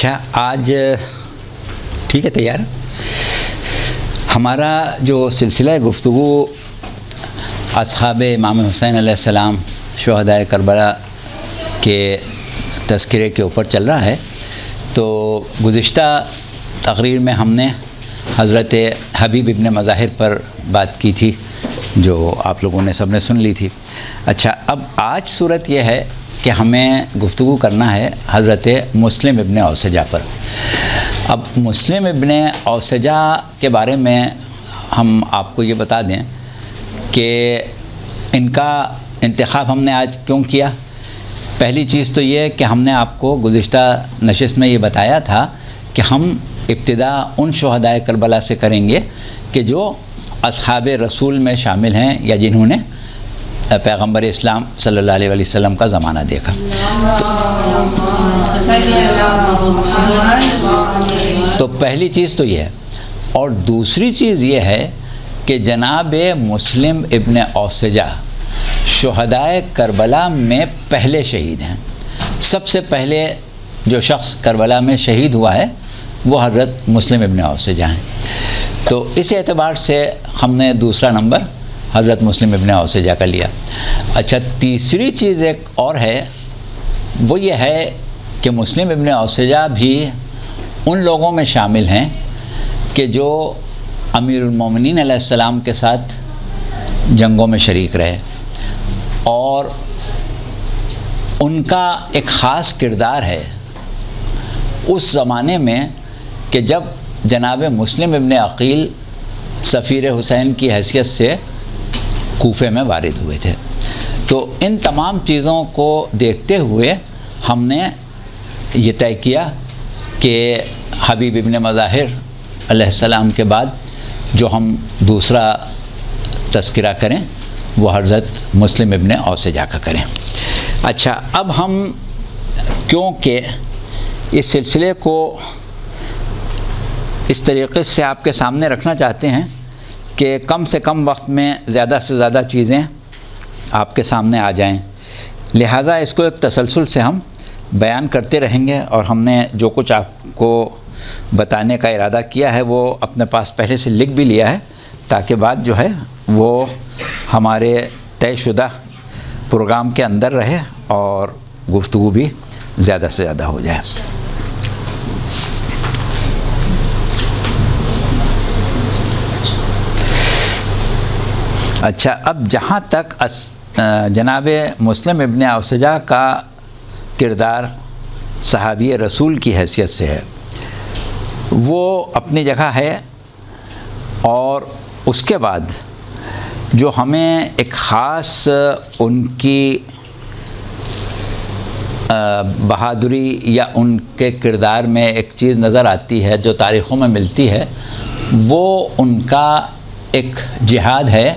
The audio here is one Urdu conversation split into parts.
اچھا، آج ٹھیک ہے تیار ہمارا جو سلسلہ گفتگو اصحاب امام حسین علیہ السلام شہدائے کربلا کے تذکرے کے اوپر چل رہا ہے۔ تو گزشتہ تقریر میں ہم نے حضرت حبیب ابن مظاہر پر بات کی تھی جو آپ لوگوں نے سب نے سن لی تھی۔ اچھا، اب آج صورت یہ ہے کہ ہمیں گفتگو کرنا ہے حضرت مسلم ابن اوسجہ پر۔ اب مسلم ابن اوسجہ کے بارے میں ہم آپ کو یہ بتا دیں کہ ان کا انتخاب ہم نے آج کیوں کیا۔ پہلی چیز تو یہ کہ ہم نے آپ کو گزشتہ نشست میں یہ بتایا تھا کہ ہم ابتدا ان شہدائے کربلا سے کریں گے کہ جو اصحاب رسول میں شامل ہیں یا جنہوں نے پیغمبر اسلام صلی اللہ علیہ وسلم کا زمانہ دیکھا۔ تو پہلی چیز تو یہ ہے، اور دوسری چیز یہ ہے کہ جناب مسلم ابن اوسجہ شہدائے کربلا میں پہلے شہید ہیں۔ سب سے پہلے جو شخص کربلا میں شہید ہوا ہے وہ حضرت مسلم ابن اوسجہ ہیں۔ تو اس اعتبار سے ہم نے دوسرا نمبر حضرت مسلم ابن اوسجہ کا لیا۔ اچھا، تیسری چیز ایک اور ہے، وہ یہ ہے کہ مسلم ابن اوسجہ بھی ان لوگوں میں شامل ہیں کہ جو امیر المومنین علیہ السلام کے ساتھ جنگوں میں شریک رہے، اور ان کا ایک خاص کردار ہے اس زمانے میں کہ جب جناب مسلم ابن عقیل سفیر حسین کی حیثیت سے کوفے میں وارد ہوئے تھے۔ تو ان تمام چیزوں کو دیکھتے ہوئے ہم نے یہ طے کیا کہ حبیب ابن مظاہر علیہ السلام کے بعد جو ہم دوسرا تذکرہ کریں وہ حضرت مسلم ابن اوسجہ کا کریں۔ اچھا، اب ہم کیونکہ اس سلسلے کو اس طریقے سے آپ کے سامنے رکھنا چاہتے ہیں کہ کم سے کم وقت میں زیادہ سے زیادہ چیزیں آپ کے سامنے آ جائیں، لہٰذا اس کو ایک تسلسل سے ہم بیان کرتے رہیں گے، اور ہم نے جو کچھ آپ کو بتانے کا ارادہ کیا ہے وہ اپنے پاس پہلے سے لکھ بھی لیا ہے تاکہ بات جو ہے وہ ہمارے طے شدہ پروگرام کے اندر رہے اور گفتگو بھی زیادہ سے زیادہ ہو جائے۔ اچھا، اب جہاں تک جناب مسلم ابن اوسجہ کا کردار صحابی رسول کی حیثیت سے ہے، وہ اپنی جگہ ہے، اور اس کے بعد جو ہمیں ایک خاص ان کی بہادری یا ان کے کردار میں ایک چیز نظر آتی ہے جو تاریخوں میں ملتی ہے، وہ ان کا ایک جہاد ہے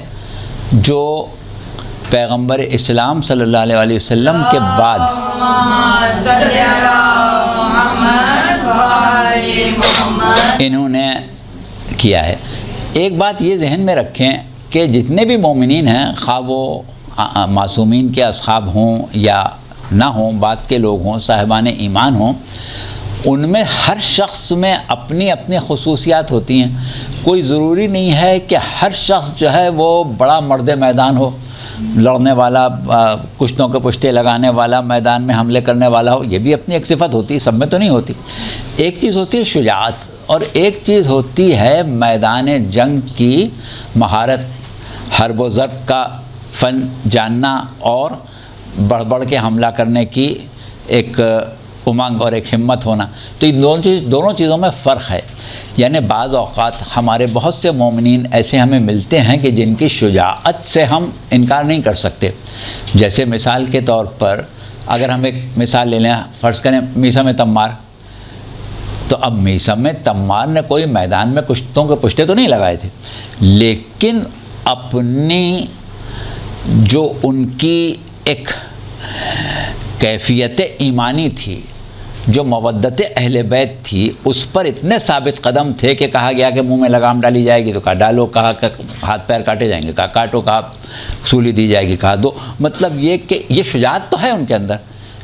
جو پیغمبر اسلام صلی اللہ علیہ وسلم کے بعد انہوں نے کیا ہے۔ ایک بات یہ ذہن میں رکھیں کہ جتنے بھی مومنین ہیں، خواہ وہ معصومین کے اصحاب ہوں یا نہ ہوں، بعد کے لوگ ہوں، صاحبان ایمان ہوں، ان میں ہر شخص میں اپنی اپنی خصوصیات ہوتی ہیں۔ کوئی ضروری نہیں ہے کہ ہر شخص جو ہے وہ بڑا مرد میدان ہو، لڑنے والا، کشتوں کے پشتے لگانے والا، میدان میں حملے کرنے والا ہو۔ یہ بھی اپنی ایک صفت ہوتی ہے، سب میں تو نہیں ہوتی۔ ایک چیز ہوتی ہے شجاعت، اور ایک چیز ہوتی ہے میدان جنگ کی مہارت، حرب و ضرب کا فن جاننا، اور بڑھ بڑھ کے حملہ کرنے کی ایک امنگ اور ایک ہمت ہونا۔ تو یہ دونوں چیزوں میں فرق ہے۔ یعنی بعض اوقات ہمارے بہت سے مومنین ایسے ہمیں ملتے ہیں کہ جن کی شجاعت سے ہم انکار نہیں کر سکتے۔ جیسے مثال کے طور پر اگر ہم ایک مثال لے لیں، فرض کریں میثم تمار، تو اب میثم تمار نے کوئی میدان میں کشتوں کے پشتے تو نہیں لگائے تھے، لیکن اپنی جو ان کی ایک کیفیت ایمانی تھی، جو مودت اہل بیت تھی، اس پر اتنے ثابت قدم تھے کہ کہا گیا کہ منہ میں لگام ڈالی جائے گی تو کہا ڈالو، کہا کہ ہاتھ پیر کاٹے جائیں گے کہا کاٹو، کہا سولی دی جائے گی کہا دو۔ مطلب یہ کہ یہ شجاعت تو ہے ان کے اندر،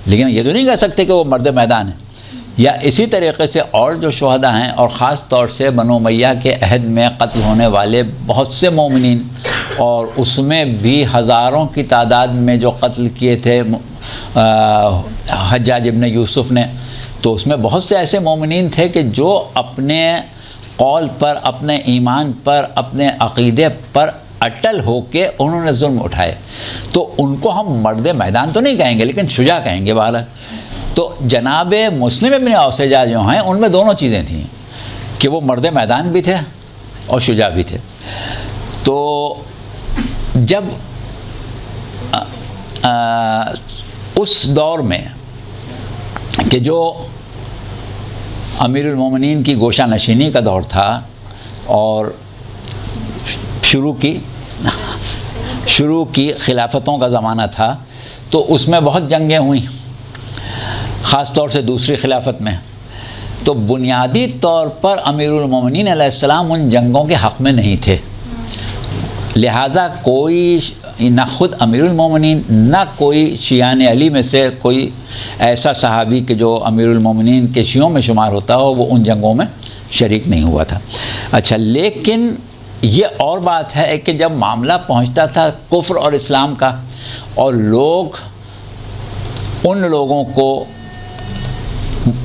لیکن یہ تو نہیں کہہ سکتے کہ وہ مرد میدان ہے۔ یا اسی طریقے سے اور جو شہداء ہیں، اور خاص طور سے بنو امیہ کے عہد میں قتل ہونے والے بہت سے مومنین، اور اس میں بھی ہزاروں کی تعداد میں جو قتل کیے تھے حجاج ابن یوسف نے، تو اس میں بہت سے ایسے مومنین تھے کہ جو اپنے قول پر، اپنے ایمان پر، اپنے عقیدے پر اٹل ہو کے انہوں نے ظلم اٹھائے. تو ان کو ہم مرد میدان تو نہیں کہیں گے، لیکن شجاع کہیں گے بہرحال. تو جناب مسلم ابن اوسجہ جو ہیں ان میں دونوں چیزیں تھیں کہ وہ مرد میدان بھی تھے اور شجاع بھی تھے. تو جب اس دور میں کہ جو امیر المومنین کی گوشہ نشینی کا دور تھا اور شروع کی خلافتوں کا زمانہ تھا، تو اس میں بہت جنگیں ہوئیں، خاص طور سے دوسری خلافت میں. تو بنیادی طور پر امیر المومنین علیہ السلام ان جنگوں کے حق میں نہیں تھے. لہٰذا کوئی نہ خود امیر المومنین نہ کوئی شیعان علی میں سے کوئی ایسا صحابی کہ جو امیر المومنین کے شیعوں میں شمار ہوتا ہو، وہ ان جنگوں میں شریک نہیں ہوا تھا. اچھا، لیکن یہ اور بات ہے کہ جب معاملہ پہنچتا تھا کفر اور اسلام کا، اور لوگ ان لوگوں کو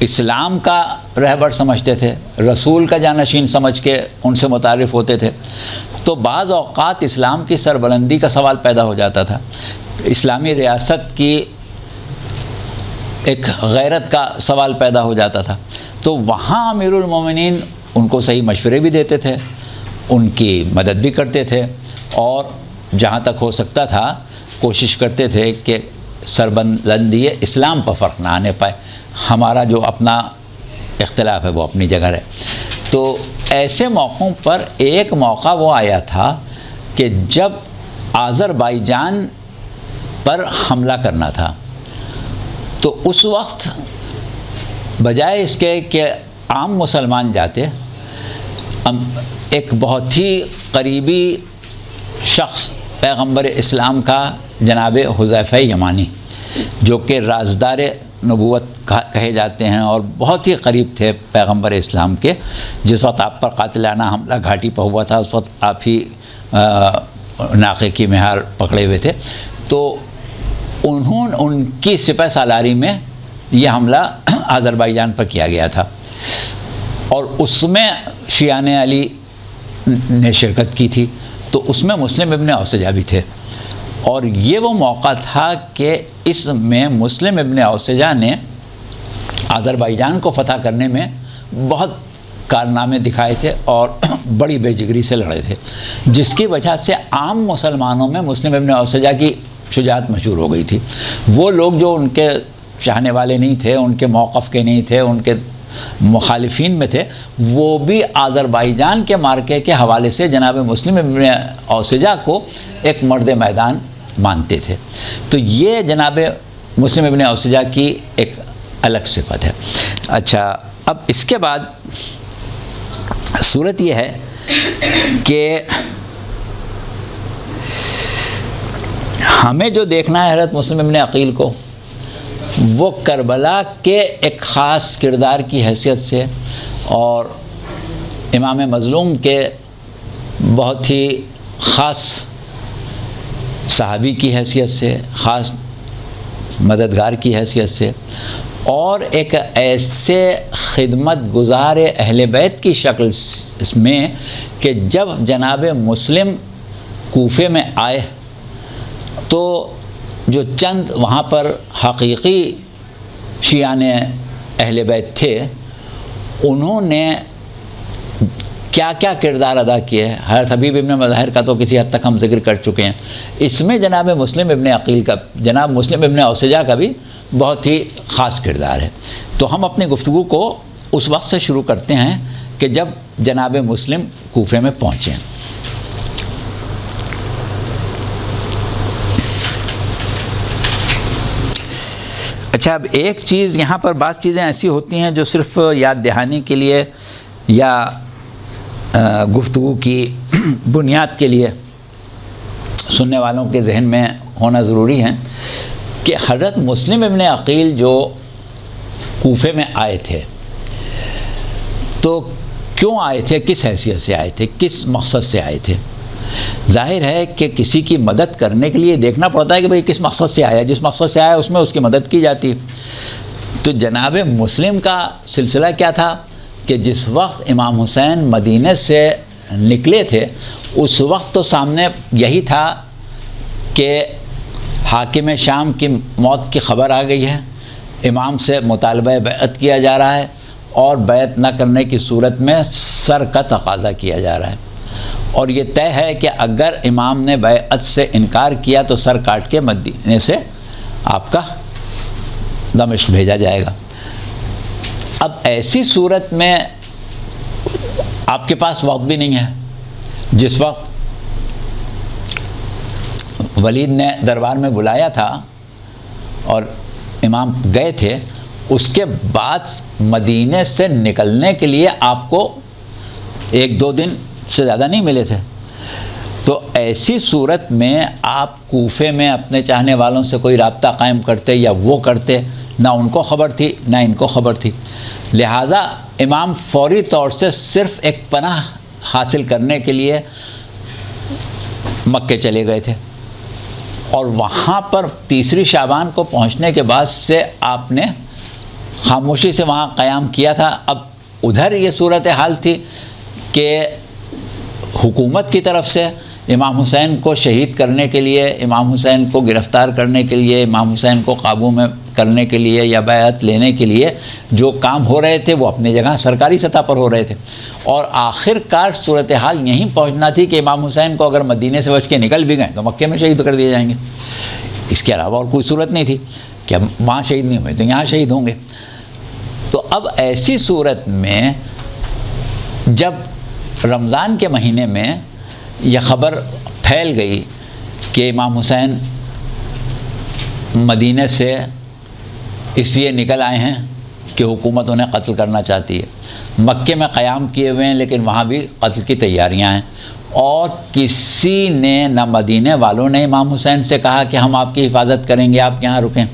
اسلام کا رہبر سمجھتے تھے، رسول کا جانشین سمجھ کے ان سے متعارف ہوتے تھے، تو بعض اوقات اسلام کی سربلندی کا سوال پیدا ہو جاتا تھا، اسلامی ریاست کی ایک غیرت کا سوال پیدا ہو جاتا تھا. تو وہاں امیر المومنین ان کو صحیح مشورے بھی دیتے تھے، ان کی مدد بھی کرتے تھے، اور جہاں تک ہو سکتا تھا کوشش کرتے تھے کہ سربلندی اسلام پر فرق نہ آنے پائے. ہمارا جو اپنا اختلاف ہے وہ اپنی جگہ ہے. تو ایسے موقعوں پر ایک موقع وہ آیا تھا کہ جب آذربائیجان پر حملہ کرنا تھا، تو اس وقت بجائے اس کے کہ عام مسلمان جاتے، ایک بہت ہی قریبی شخص پیغمبر اسلام کا جناب حذیفہ یمانی، جو کہ رازدار نبوت کہے جاتے ہیں اور بہت ہی قریب تھے پیغمبر اسلام کے. جس وقت آپ پر قاتلانہ حملہ گھاٹی پر ہوا تھا، اس وقت آپ ہی ناقے کی مہار پکڑے ہوئے تھے. تو ان کی سپہ سالاری میں یہ حملہ آذربائیجان پر کیا گیا تھا، اور اس میں شیعان علی نے شرکت کی تھی. تو اس میں مسلم ابن اوسجہ بھی تھے، اور یہ وہ موقع تھا کہ اس میں مسلم ابن اوسجہ نے آذربائیجان کو فتح کرنے میں بہت کارنامے دکھائے تھے اور بڑی بے جگری سے لڑے تھے، جس کی وجہ سے عام مسلمانوں میں مسلم ابن اوسجہ کی شجاعت مشہور ہو گئی تھی. وہ لوگ جو ان کے چاہنے والے نہیں تھے، ان کے موقف کے نہیں تھے، ان کے مخالفین میں تھے، وہ بھی آذربائیجان کے مارکے کے حوالے سے جناب مسلم ابن اوسجہ کو ایک مرد میدان مانتے تھے. تو یہ جناب مسلم ابن اوسجہ کی ایک الگ صفت ہے. اچھا، اب اس کے بعد صورت یہ ہے کہ ہمیں جو دیکھنا ہے حضرت مسلم ابن عقیل کو، وہ کربلا کے ایک خاص کردار کی حیثیت سے اور امام مظلوم کے بہت ہی خاص صحابی کی حیثیت سے، خاص مددگار کی حیثیت سے، اور ایک ایسے خدمت گزار اہل بیت کی شکل میں کہ جب جناب مسلم کوفے میں آئے تو جو چند وہاں پر حقیقی شیعان اہل بیت تھے، انہوں نے کیا کیا کردار ادا کیے، حضرت حبیب ابن مظاہر کا تو کسی حد تک ہم ذکر کر چکے ہیں. اس میں جناب مسلم ابن عقیل کا، جناب مسلم ابن اوسجہ کا بھی بہت ہی خاص کردار ہے. تو ہم اپنی گفتگو کو اس وقت سے شروع کرتے ہیں کہ جب جناب مسلم کوفے میں پہنچے. اچھا، اب ایک چیز یہاں پر، بعض چیزیں ایسی ہوتی ہیں جو صرف یاد دہانی کے لیے یا گفتگو کی بنیاد کے لیے سننے والوں کے ذہن میں ہونا ضروری ہے کہ حضرت مسلم ابن عقیل جو کوفے میں آئے تھے تو کیوں آئے تھے، کس حیثیت سے آئے تھے، کس مقصد سے آئے تھے؟ ظاہر ہے کہ کسی کی مدد کرنے کے لیے دیکھنا پڑتا ہے کہ بھئی کس مقصد سے آیا، جس مقصد سے آیا اس میں اس کی مدد کی جاتی ہے۔ تو جناب مسلم کا سلسلہ کیا تھا کہ جس وقت امام حسین مدینے سے نکلے تھے اس وقت تو سامنے یہی تھا کہ حاکم شام کی موت کی خبر آ گئی ہے، امام سے مطالبہ بیعت کیا جا رہا ہے اور بیعت نہ کرنے کی صورت میں سر کا تقاضا کیا جا رہا ہے، اور یہ طے ہے کہ اگر امام نے بیعت سے انکار کیا تو سر کاٹ کے مدینے سے آپ کا دمشق بھیجا جائے گا۔ اب ایسی صورت میں آپ کے پاس وقت بھی نہیں ہے۔ جس وقت ولید نے دربار میں بلایا تھا اور امام گئے تھے، اس کے بعد مدینے سے نکلنے کے لیے آپ کو 1-2 دن سے زیادہ نہیں ملے تھے۔ تو ایسی صورت میں آپ کوفے میں اپنے چاہنے والوں سے کوئی رابطہ قائم کرتے یا وہ کرتے، نہ ان کو خبر تھی نہ ان کو خبر تھی، لہٰذا امام فوری طور سے صرف ایک پناہ حاصل کرنے کے لیے مکے چلے گئے تھے، اور وہاں پر 3 شعبان کو پہنچنے کے بعد سے آپ نے خاموشی سے وہاں قیام کیا تھا۔ اب ادھر یہ صورتحال تھی کہ حکومت کی طرف سے امام حسین کو شہید کرنے کے لیے، امام حسین کو گرفتار کرنے کے لیے، امام حسین کو قابو میں کرنے کے لیے یا بیعت لینے کے لیے جو کام ہو رہے تھے وہ اپنی جگہ سرکاری سطح پر ہو رہے تھے، اور آخر کار صورتحال یہیں پہنچنا تھی کہ امام حسین کو اگر مدینے سے بچ کے نکل بھی گئے تو مکے میں شہید کر دیے جائیں گے۔ اس کے علاوہ اور کوئی صورت نہیں تھی کہ وہاں شہید نہیں ہوئے تو یہاں شہید ہوں گے۔ تو اب ایسی صورت میں جب رمضان کے مہینے میں یہ خبر پھیل گئی کہ امام حسین مدینے سے اس لیے نکل آئے ہیں کہ حکومت انہیں قتل کرنا چاہتی ہے، مکے میں قیام کیے ہوئے ہیں لیکن وہاں بھی قتل کی تیاریاں ہیں، اور کسی نے نہ مدینے والوں نے امام حسین سے کہا کہ ہم آپ کی حفاظت کریں گے، آپ یہاں رکیں،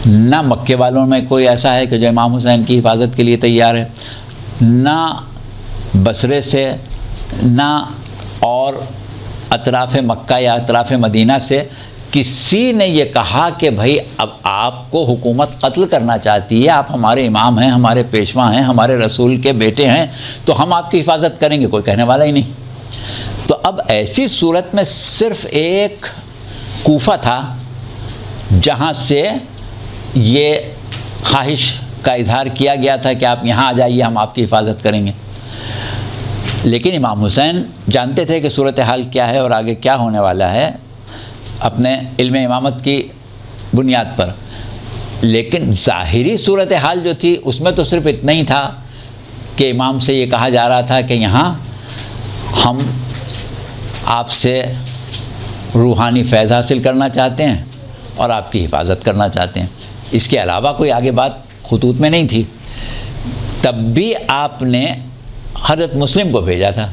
نہ مکے والوں میں کوئی ایسا ہے کہ جو امام حسین کی حفاظت کے لیے تیار ہے، نہ بصرے سے نہ اور اطراف مکہ یا اطراف مدینہ سے کسی نے یہ کہا کہ بھائی اب آپ کو حکومت قتل کرنا چاہتی ہے، آپ ہمارے امام ہیں، ہمارے پیشوا ہیں، ہمارے رسول کے بیٹے ہیں، تو ہم آپ کی حفاظت کریں گے، کوئی کہنے والا ہی نہیں۔ تو اب ایسی صورت میں صرف ایک کوفہ تھا جہاں سے یہ خواہش کا اظہار کیا گیا تھا کہ آپ یہاں آ جائیے، ہم آپ کی حفاظت کریں گے، لیکن امام حسین جانتے تھے کہ صورتحال کیا ہے اور آگے کیا ہونے والا ہے اپنے علم امامت کی بنیاد پر، لیکن ظاہری صورتحال جو تھی اس میں تو صرف اتنا ہی تھا کہ امام سے یہ کہا جا رہا تھا کہ یہاں ہم آپ سے روحانی فیض حاصل کرنا چاہتے ہیں اور آپ کی حفاظت کرنا چاہتے ہیں، اس کے علاوہ کوئی آگے بات خطوط میں نہیں تھی۔ تب بھی آپ نے حضرت مسلم کو بھیجا تھا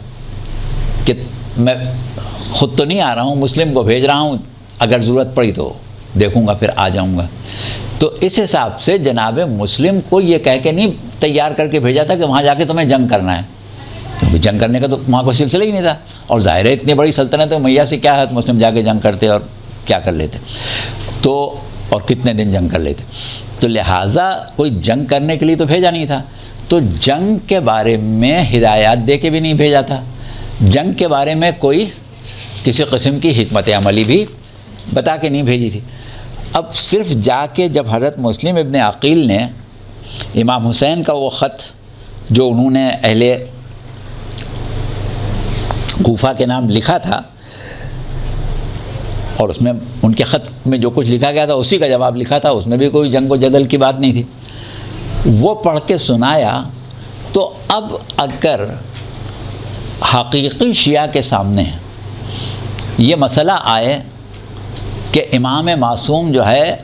کہ میں خود تو نہیں آ رہا ہوں، مسلم کو بھیج رہا ہوں، اگر ضرورت پڑی تو دیکھوں گا پھر آ جاؤں گا۔ تو اس حساب سے جناب مسلم کو یہ کہہ کے نہیں تیار کر کے بھیجا تھا کہ وہاں جا کے تمہیں جنگ کرنا ہے، کیونکہ جنگ کرنے کا تو وہاں کوئی سلسلہ ہی نہیں تھا، اور ظاہر ہے اتنی بڑی سلطنت میاں سے کیا ہے مسلم جا کے جنگ کرتے اور کیا کر لیتے، تو اور کتنے دن جنگ کر لیتے، تو لہٰذا کوئی جنگ کرنے کے لیے تو بھیجا نہیں تھا۔ تو جنگ کے بارے میں ہدایات دے کے بھی نہیں بھیجا تھا، جنگ کے بارے میں کوئی کسی قسم کی حکمت عملی بھی بتا کے نہیں بھیجی تھی۔ اب صرف جا کے جب حضرت مسلم ابن عقیل نے امام حسین کا وہ خط جو انہوں نے اہل کوفہ کے نام لکھا تھا، اور اس میں ان کے خط میں جو کچھ لکھا گیا تھا اسی کا جواب لکھا تھا، اس میں بھی کوئی جنگ و جدل کی بات نہیں تھی، وہ پڑھ کے سنایا، تو اب اگر حقیقی شیعہ کے سامنے یہ مسئلہ آئے کہ امام معصوم جو ہے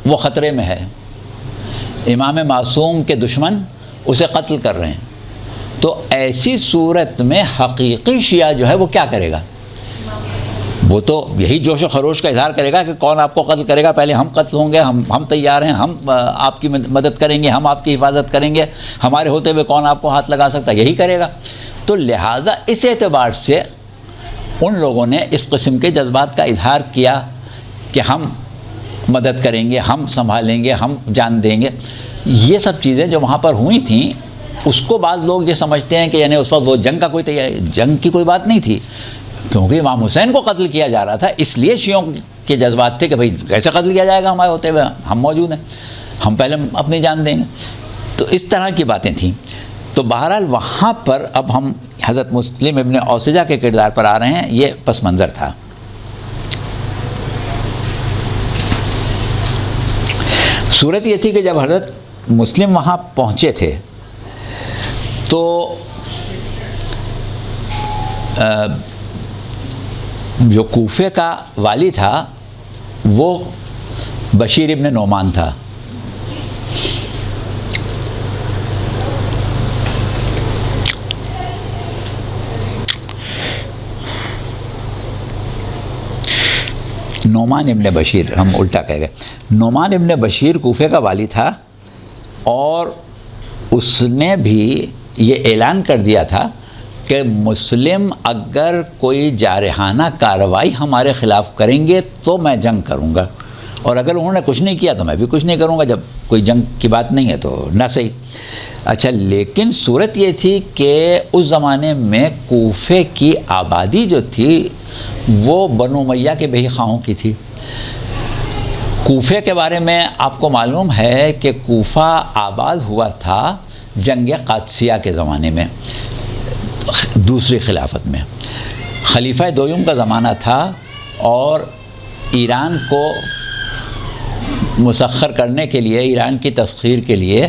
وہ خطرے میں ہے، امام معصوم کے دشمن اسے قتل کر رہے ہیں، تو ایسی صورت میں حقیقی شیعہ جو ہے وہ کیا کرے گا؟ وہ تو یہی جوش و خروش کا اظہار کرے گا کہ کون آپ کو قتل کرے گا، پہلے ہم قتل ہوں گے، ہم تیار ہیں، ہم آپ کی مدد کریں گے، ہم آپ کی حفاظت کریں گے، ہمارے ہوتے ہوئے کون آپ کو ہاتھ لگا سکتا ہے، یہی کرے گا۔ تو لہٰذا اس اعتبار سے ان لوگوں نے اس قسم کے جذبات کا اظہار کیا کہ ہم مدد کریں گے، ہم سنبھالیں گے، ہم جان دیں گے۔ یہ سب چیزیں جو وہاں پر ہوئی تھیں، اس کو بعض لوگ یہ سمجھتے ہیں کہ یعنی اس وقت وہ جنگ کا کوئی جنگ کی کوئی بات نہیں تھی، کیونکہ امام حسین کو قتل کیا جا رہا تھا، اس لیے شیعوں کے جذبات تھے کہ بھئی کیسے قتل کیا جائے گا ہمارے ہوتے ہوئے، ہم موجود ہیں، ہم پہلے اپنی جان دیں گے۔ تو اس طرح کی باتیں تھیں۔ تو بہرحال وہاں پر اب ہم حضرت مسلم ابن اوسجہ کے کردار پر آ رہے ہیں۔ یہ پس منظر تھا۔ صورت یہ تھی کہ جب حضرت مسلم وہاں پہنچے تھے تو جو کوفے کا والی تھا وہ بشیر ابن نعمان تھا۔ نعمان ابن بشیر، ہم الٹا کہہ گئے، نعمان ابن بشیر کوفے کا والی تھا، اور اس نے بھی یہ اعلان کر دیا تھا کہ مسلم اگر کوئی جارحانہ کارروائی ہمارے خلاف کریں گے تو میں جنگ کروں گا، اور اگر انہوں نے کچھ نہیں کیا تو میں بھی کچھ نہیں کروں گا۔ جب کوئی جنگ کی بات نہیں ہے تو نہ صحیح۔ اچھا، لیکن صورت یہ تھی کہ اس زمانے میں کوفے کی آبادی جو تھی وہ بنو امیہ کے بہی خواہوں کی تھی۔ کوفے کے بارے میں آپ کو معلوم ہے کہ کوفہ آباد ہوا تھا جنگ قادسیہ کے زمانے میں، دوسری خلافت میں۔ خلیفہ دویم کا زمانہ تھا، اور ایران کو مسخر کرنے کے لیے، ایران کی تسخیر کے لیے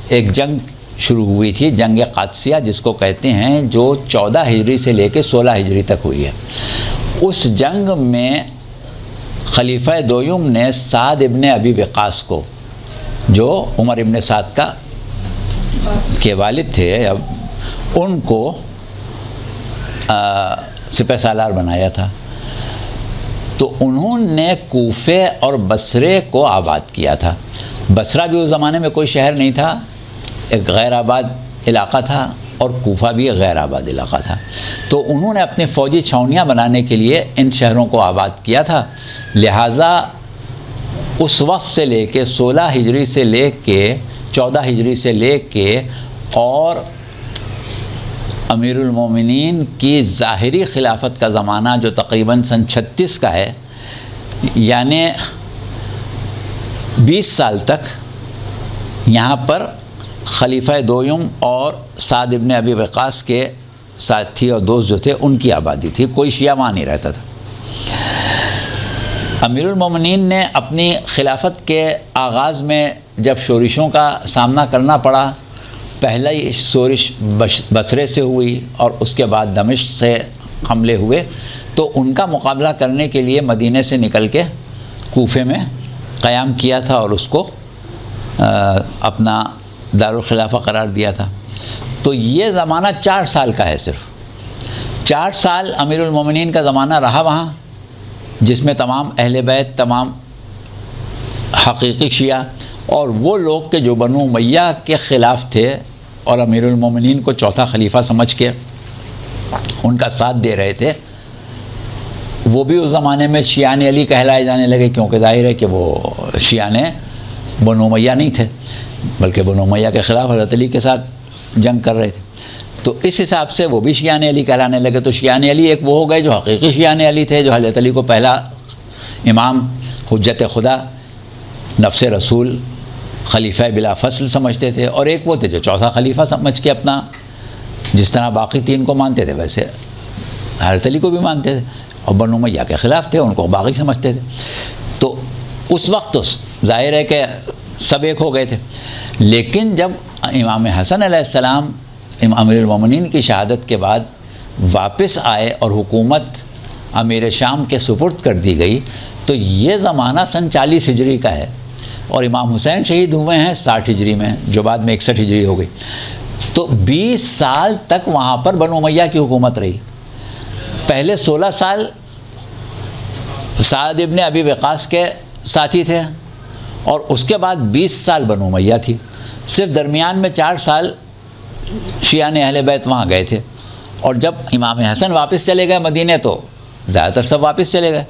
ایک جنگ شروع ہوئی تھی، جنگ قادسیہ جس کو کہتے ہیں، جو 14 ہجری سے لے کے 16 ہجری تک ہوئی ہے۔ اس جنگ میں خلیفہ دویم نے سعد ابن ابی وقاص کو، جو عمر ابن سعد کے والد تھے، اب ان کو سپہ سالار بنایا تھا۔ تو انہوں نے کوفے اور بصرے کو آباد کیا تھا۔ بصرہ بھی اس زمانے میں کوئی شہر نہیں تھا، ایک غیر آباد علاقہ تھا، اور کوفہ بھی ایک غیر آباد علاقہ تھا۔ تو انہوں نے اپنے فوجی چھاؤنیاں بنانے کے لیے ان شہروں کو آباد کیا تھا۔ لہٰذا اس وقت سے لے کے 16 ہجری سے لے کے 14 ہجری سے لے کے اور امیر المومنین کی ظاہری خلافت کا زمانہ جو تقریباً سن 36 کا ہے، یعنی 20 سال تک یہاں پر خلیفہ دویم اور سعد ابن ابی وقاص کے ساتھی اور دوست جو تھے ان کی آبادی تھی، کوئی شیعہ وہاں نہیں رہتا تھا۔ امیر المومنین نے اپنی خلافت کے آغاز میں جب شورشوں کا سامنا کرنا پڑا، پہلا ہی شورش بصرے سے ہوئی اور اس کے بعد دمشق سے حملے ہوئے، تو ان کا مقابلہ کرنے کے لیے مدینے سے نکل کے کوفے میں قیام کیا تھا اور اس کو اپنا دارالخلافہ قرار دیا تھا۔ تو یہ زمانہ 4 سال کا ہے، صرف 4 سال امیر المومنین کا زمانہ رہا وہاں، جس میں تمام اہل بیت، تمام حقیقی شیعہ اور وہ لوگ کہ جو بنو امیہ کے خلاف تھے اور امیر المومنین کو چوتھا خلیفہ سمجھ کے ان کا ساتھ دے رہے تھے، وہ بھی اس زمانے میں شیعان علی کہلائے جانے لگے، کیونکہ ظاہر ہے کہ وہ شیعان بنو امیہ نہیں تھے، بلکہ بنو امیہ کے خلاف حضرت علی کے ساتھ جنگ کر رہے تھے۔ تو اس حساب سے وہ بھی شیعان علی کہلانے لگے۔ تو شیعان علی ایک وہ ہو گئے جو حقیقی شیعان علی تھے، جو حضرت علی کو پہلا امام، حجت خدا، نفس رسول، خلیفہ بلا فصل سمجھتے تھے، اور ایک وہ تھے جو چوتھا خلیفہ سمجھ کے اپنا، جس طرح باقی 3 کو مانتے تھے ویسے حضرت علی کو بھی مانتے تھے، اور بنو امیہ کے خلاف تھے، ان کو باقی سمجھتے تھے۔ تو اس وقت تو ظاہر ہے کہ سب ایک ہو گئے تھے۔ لیکن جب امام حسن علیہ السلام امیر المومنین کی شہادت کے بعد واپس آئے اور حکومت امیر شام کے سپرد کر دی گئی، تو یہ زمانہ سن 40 ہجری کا ہے، اور امام حسین شہید ہوئے ہیں 60 ہجری میں، جو بعد میں 61 ہجری ہو گئی۔ تو 20 سال تک وہاں پر بنو امیہ کی حکومت رہی۔ پہلے 16 سال سعد ابن ابی وقاص کے ساتھی تھے، اور اس کے بعد 20 سال بنو امیہ تھی، صرف درمیان میں 4 سال شیعہ اہل بیت وہاں گئے تھے، اور جب امام حسن واپس چلے گئے مدینے تو زیادہ تر سب واپس چلے گئے۔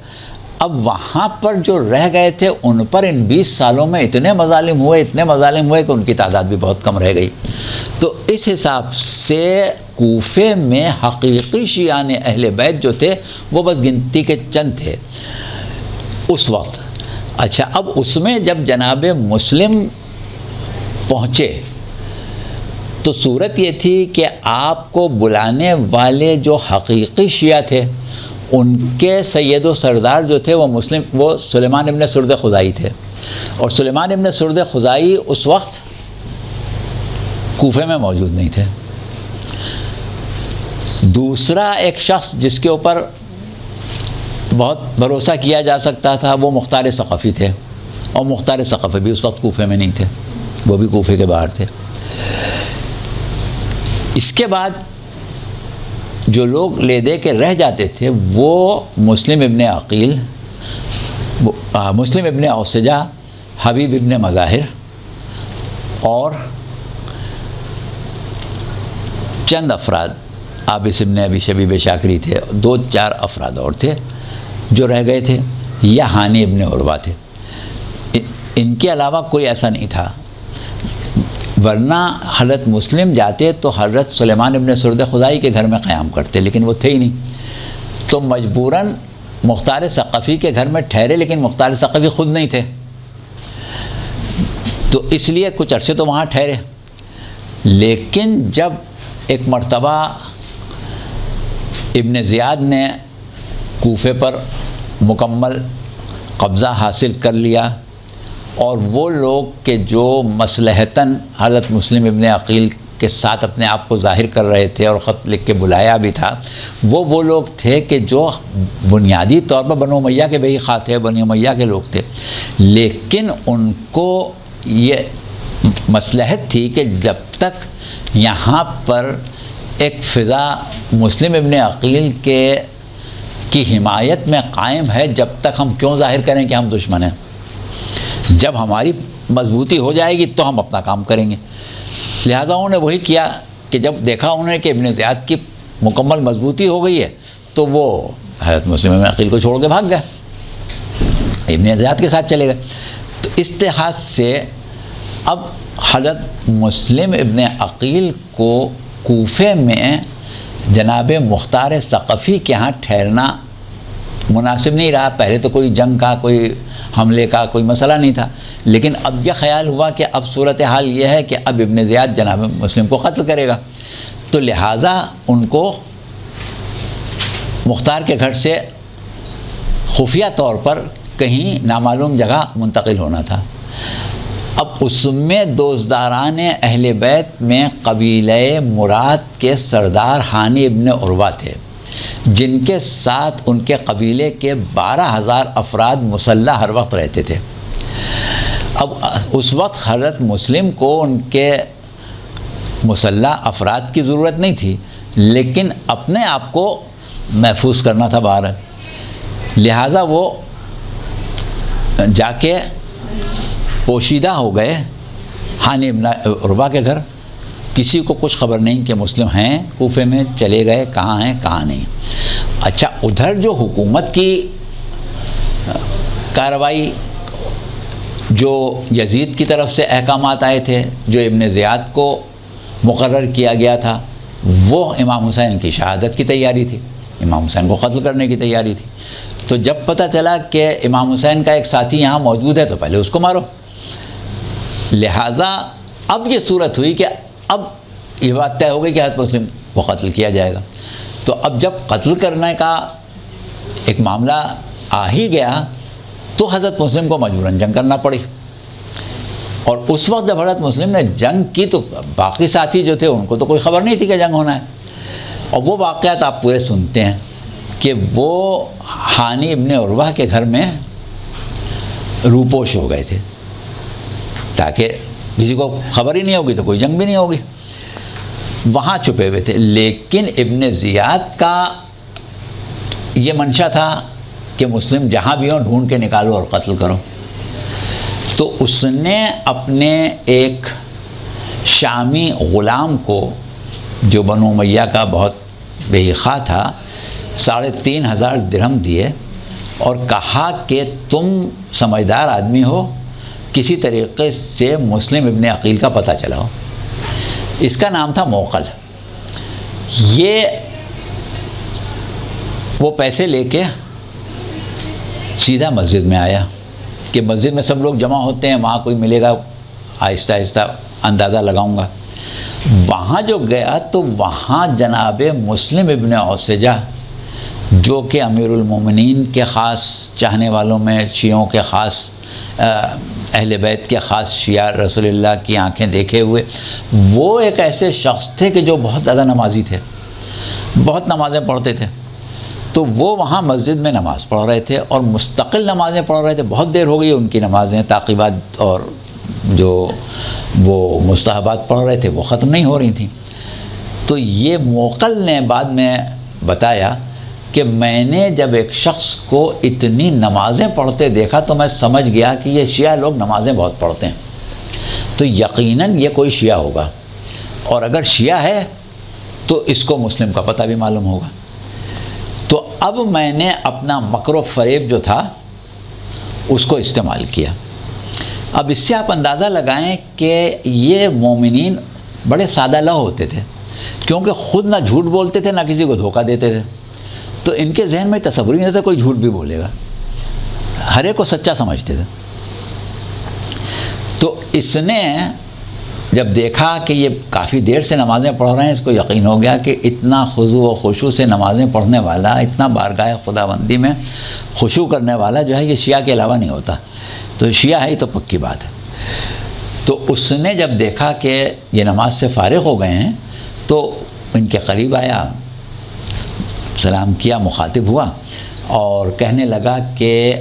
اب وہاں پر جو رہ گئے تھے ان پر ان 20 سالوں میں اتنے مظالم ہوئے کہ ان کی تعداد بھی بہت کم رہ گئی۔ تو اس حساب سے کوفے میں حقیقی شیعہ اہل بیت جو تھے وہ بس گنتی کے چند تھے اس وقت۔ اچھا، اب اس میں جب جناب مسلم پہنچے تو صورت یہ تھی کہ آپ کو بلانے والے جو حقیقی شیعہ تھے ان کے سید و سردار جو تھے وہ سلیمان ابن سرد خزائی تھے، اور سلیمان ابن سرد خزائی اس وقت کوفے میں موجود نہیں تھے۔ دوسرا ایک شخص جس کے اوپر بہت بھروسہ کیا جا سکتا تھا وہ مختار ثقفی تھے، اور مختار ثقفی بھی اس وقت کوفے میں نہیں تھے، وہ بھی کوفے کے باہر تھے۔ اس کے بعد جو لوگ لے دے کے رہ جاتے تھے وہ مسلم ابن عقیل، مسلم ابن اوسجہ، حبیب ابن مظاہر اور چند افراد، عابس ابن ابی شبیب شاکری تھے، 2-4 افراد اور تھے جو رہ گئے تھے، یا ہانی ابن عروہ تھے۔ ان کے علاوہ کوئی ایسا نہیں تھا، ورنہ حضرت مسلم جاتے تو حضرت سلیمان ابن سرد خزائی کے گھر میں قیام کرتے، لیکن وہ تھے ہی نہیں، تو مجبوراً مختار ثقفی کے گھر میں ٹھہرے، لیکن مختار ثقفی خود نہیں تھے، تو اس لیے کچھ عرصے تو وہاں ٹھہرے۔ لیکن جب ایک مرتبہ ابن زیاد نے کوفے پر مکمل قبضہ حاصل کر لیا، اور وہ لوگ کہ جو مصلحتاً حضرت مسلم ابن عقیل کے ساتھ اپنے آپ کو ظاہر کر رہے تھے اور خط لکھ کے بلایا بھی تھا، وہ لوگ تھے کہ جو بنیادی طور پر بنو امیہ کے بھئی خواہ تھے، بنو امیہ کے لوگ تھے، لیکن ان کو یہ مصلحت تھی کہ جب تک یہاں پر ایک فضا مسلم ابن عقیل کی حمایت میں قائم ہے، جب تک ہم کیوں ظاہر کریں کہ ہم دشمن ہیں؟ جب ہماری مضبوطی ہو جائے گی تو ہم اپنا کام کریں گے۔ لہٰذا انہوں نے وہی کیا کہ جب دیکھا انہوں نے کہ ابن زیاد کی مکمل مضبوطی ہو گئی ہے تو وہ حضرت مسلم ابن عقیل کو چھوڑ کے بھاگ گئے، ابن زیاد کے ساتھ چلے گئے۔ تو اس لحاظ سے اب حضرت مسلم ابن عقیل کو کوفے میں جناب مختار ثقفی کے ہاں ٹھہرنا مناسب نہیں رہا۔ پہلے تو کوئی جنگ کا، کوئی حملے کا کوئی مسئلہ نہیں تھا، لیکن اب یہ خیال ہوا کہ اب صورتحال یہ ہے کہ اب ابن زیاد جناب مسلم کو قتل کرے گا، تو لہٰذا ان کو مختار کے گھر سے خفیہ طور پر کہیں نامعلوم جگہ منتقل ہونا تھا۔ اب اس میں دوزداران اہل بیت میں قبیلہ مراد کے سردار ہانی ابن عروہ تھے، جن کے ساتھ ان کے قبیلے کے 12,000 افراد مسلح ہر وقت رہتے تھے۔ اب اس وقت حضرت مسلم کو ان کے مسلح افراد کی ضرورت نہیں تھی، لیکن اپنے آپ کو محفوظ کرنا تھا باہر، لہٰذا وہ جا کے پوشیدہ ہو گئے ہانی ابن عروہ کے گھر۔ کسی کو کچھ خبر نہیں کہ مسلم ہیں کوفے میں، چلے گئے کہاں ہیں کہاں نہیں۔ اچھا، ادھر جو حکومت کی کارروائی، جو یزید کی طرف سے احکامات آئے تھے، جو ابن زیاد کو مقرر کیا گیا تھا، وہ امام حسین کی شہادت کی تیاری تھی، امام حسین کو قتل کرنے کی تیاری تھی۔ تو جب پتہ چلا کہ امام حسین کا ایک ساتھی یہاں موجود ہے تو پہلے اس کو مارو، لہٰذا اب یہ صورت ہوئی کہ اب یہ بات طے ہو گئی کہ حضرت مسلم کو قتل کیا جائے گا۔ تو اب جب قتل کرنے کا ایک معاملہ آ ہی گیا تو حضرت مسلم کو مجبوراً جنگ کرنا پڑی، اور اس وقت جب حضرت مسلم نے جنگ کی تو باقی ساتھی جو تھے ان کو تو کوئی خبر نہیں تھی کہ جنگ ہونا ہے، اور وہ واقعات آپ پورے سنتے ہیں کہ وہ ہانی ابن عروہ کے گھر میں روپوش ہو گئے تھے تاکہ کسی کو خبر ہی نہیں ہوگی تو کوئی جنگ بھی نہیں ہوگی، وہاں چھپے ہوئے تھے۔ لیکن ابن زیاد کا یہ منشا تھا کہ مسلم جہاں بھی ہوں ڈھونڈ کے نکالو اور قتل کرو۔ تو اس نے اپنے ایک شامی غلام کو جو بنو امیہ کا بہت بے خواہ تھا 3,500 درہم دیے اور کہا کہ تم سمجھدار آدمی ہو، کسی طریقے سے مسلم ابن عقیل کا پتہ چلاؤ۔ اس کا نام تھا موقل۔ یہ وہ پیسے لے کے سیدھا مسجد میں آیا کہ مسجد میں سب لوگ جمع ہوتے ہیں، وہاں کوئی ملے گا، آہستہ آہستہ اندازہ لگاؤں گا۔ وہاں جو گیا تو وہاں جناب مسلم ابن اوسجہ جو کہ امیر المومنین کے خاص چاہنے والوں میں، شیعوں کے خاص، اہل بیت کے خاص شیعہ رسول اللہ کی آنکھیں دیکھے ہوئے، وہ ایک ایسے شخص تھے کہ جو بہت زیادہ نمازی تھے، بہت نمازیں پڑھتے تھے۔ تو وہ وہاں مسجد میں نماز پڑھ رہے تھے اور مستقل نمازیں پڑھ رہے تھے۔ بہت دیر ہو گئی ان کی نمازیں، تعقیبات اور جو وہ مستحبات پڑھ رہے تھے وہ ختم نہیں ہو رہی تھیں۔ تو یہ موقل نے بعد میں بتایا کہ میں نے جب ایک شخص کو اتنی نمازیں پڑھتے دیکھا تو میں سمجھ گیا کہ یہ شیعہ لوگ نمازیں بہت پڑھتے ہیں، تو یقیناً یہ کوئی شیعہ ہوگا، اور اگر شیعہ ہے تو اس کو مسلم کا پتہ بھی معلوم ہوگا۔ تو اب میں نے اپنا مکر و فریب جو تھا اس کو استعمال کیا۔ اب اس سے آپ اندازہ لگائیں کہ یہ مومنین بڑے سادہ لوح ہوتے تھے، کیونکہ خود نہ جھوٹ بولتے تھے نہ کسی کو دھوکہ دیتے تھے، تو ان کے ذہن میں تصور ہی نہیں تھا کوئی جھوٹ بھی بولے گا، ہر ایک کو سچا سمجھتے تھے۔ تو اس نے جب دیکھا کہ یہ کافی دیر سے نمازیں پڑھ رہے ہیں، اس کو یقین ہو گیا کہ اتنا خضوع و خشوع سے نمازیں پڑھنے والا، اتنا بارگاہ خداوندی میں خشوع کرنے والا جو ہے یہ شیعہ کے علاوہ نہیں ہوتا، تو شیعہ ہے تو پکی بات ہے۔ تو اس نے جب دیکھا کہ یہ نماز سے فارغ ہو گئے ہیں تو ان کے قریب آیا، سلام کیا، مخاطب ہوا اور کہنے لگا کہ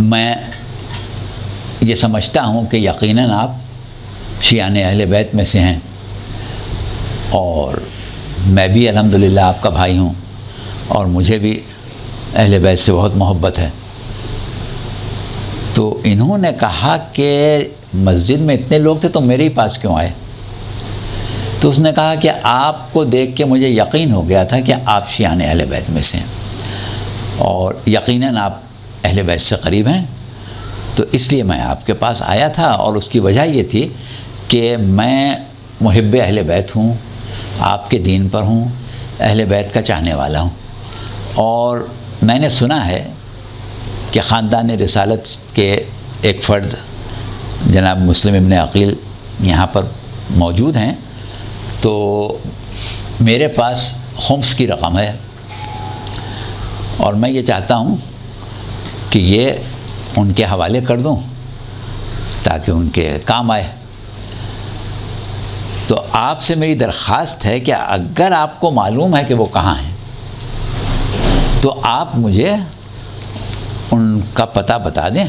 میں یہ سمجھتا ہوں کہ یقیناً آپ شیعان اہل بیت میں سے ہیں، اور میں بھی الحمدللہ آپ کا بھائی ہوں، اور مجھے بھی اہل بیت سے بہت محبت ہے۔ تو انہوں نے کہا کہ مسجد میں اتنے لوگ تھے تو میرے ہی پاس کیوں آئے؟ تو اس نے کہا کہ آپ کو دیکھ کے مجھے یقین ہو گیا تھا کہ آپ شیعان اہل بیت میں سے ہیں، اور یقیناً آپ اہل بیت سے قریب ہیں، تو اس لیے میں آپ کے پاس آیا تھا، اور اس کی وجہ یہ تھی کہ میں محب اہل بیت ہوں، آپ کے دین پر ہوں، اہل بیت کا چاہنے والا ہوں، اور میں نے سنا ہے کہ خاندان رسالت کے ایک فرد جناب مسلم ابن عقیل یہاں پر موجود ہیں، تو میرے پاس خمس کی رقم ہے، اور میں یہ چاہتا ہوں کہ یہ ان کے حوالے کر دوں تاکہ ان کے کام آئے۔ تو آپ سے میری درخواست ہے کہ اگر آپ کو معلوم ہے کہ وہ کہاں ہیں تو آپ مجھے ان کا پتہ بتا دیں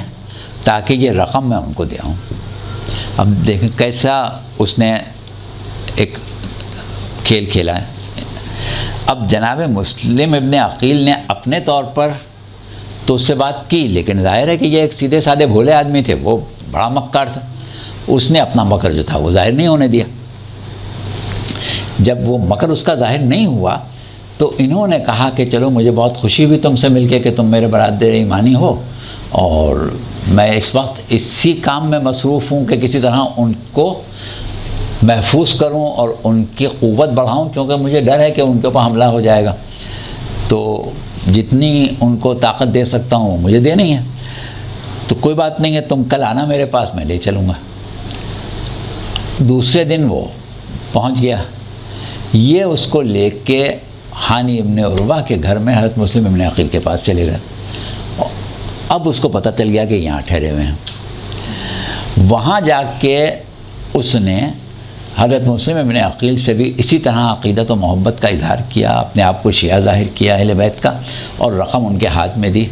تاکہ یہ رقم میں ان کو دے آؤں۔ اب دیکھیں کیسا اس نے ایک کھیل کھیلا ہے۔ اب جناب مسلم ابن عقیل نے اپنے طور پر تو اس سے بات کی، لیکن ظاہر ہے کہ یہ ایک سیدھے سادے بھولے آدمی تھے، وہ بڑا مکار تھا، اس نے اپنا مکر جو تھا وہ ظاہر نہیں ہونے دیا۔ جب وہ مکر اس کا ظاہر نہیں ہوا تو انہوں نے کہا کہ چلو مجھے بہت خوشی ہوئی تم سے مل کے کہ تم میرے برادر ایمانی ہو، اور میں اس وقت اسی کام میں مصروف ہوں کہ کسی طرح ان کو محفوظ کروں اور ان کی قوت بڑھاؤں، کیونکہ مجھے ڈر ہے کہ ان کے اوپر حملہ ہو جائے گا، تو جتنی ان کو طاقت دے سکتا ہوں وہ مجھے دینی ہے۔ تو کوئی بات نہیں ہے، تم کل آنا میرے پاس، میں لے چلوں گا۔ دوسرے دن وہ پہنچ گیا، یہ اس کو لے کے حانی ابن عروہ کے گھر میں حضرت مسلم ابن عقیل کے پاس چلے گئے۔ اب اس کو پتہ چل گیا کہ یہاں ٹھہرے ہوئے ہیں۔ وہاں جا کے اس نے حضرت مسلم ابن عقیل سے بھی اسی طرح عقیدت و محبت کا اظہار کیا، اپنے آپ کو شیعہ ظاہر کیا اہل بیت کا، اور رقم ان کے ہاتھ میں دی،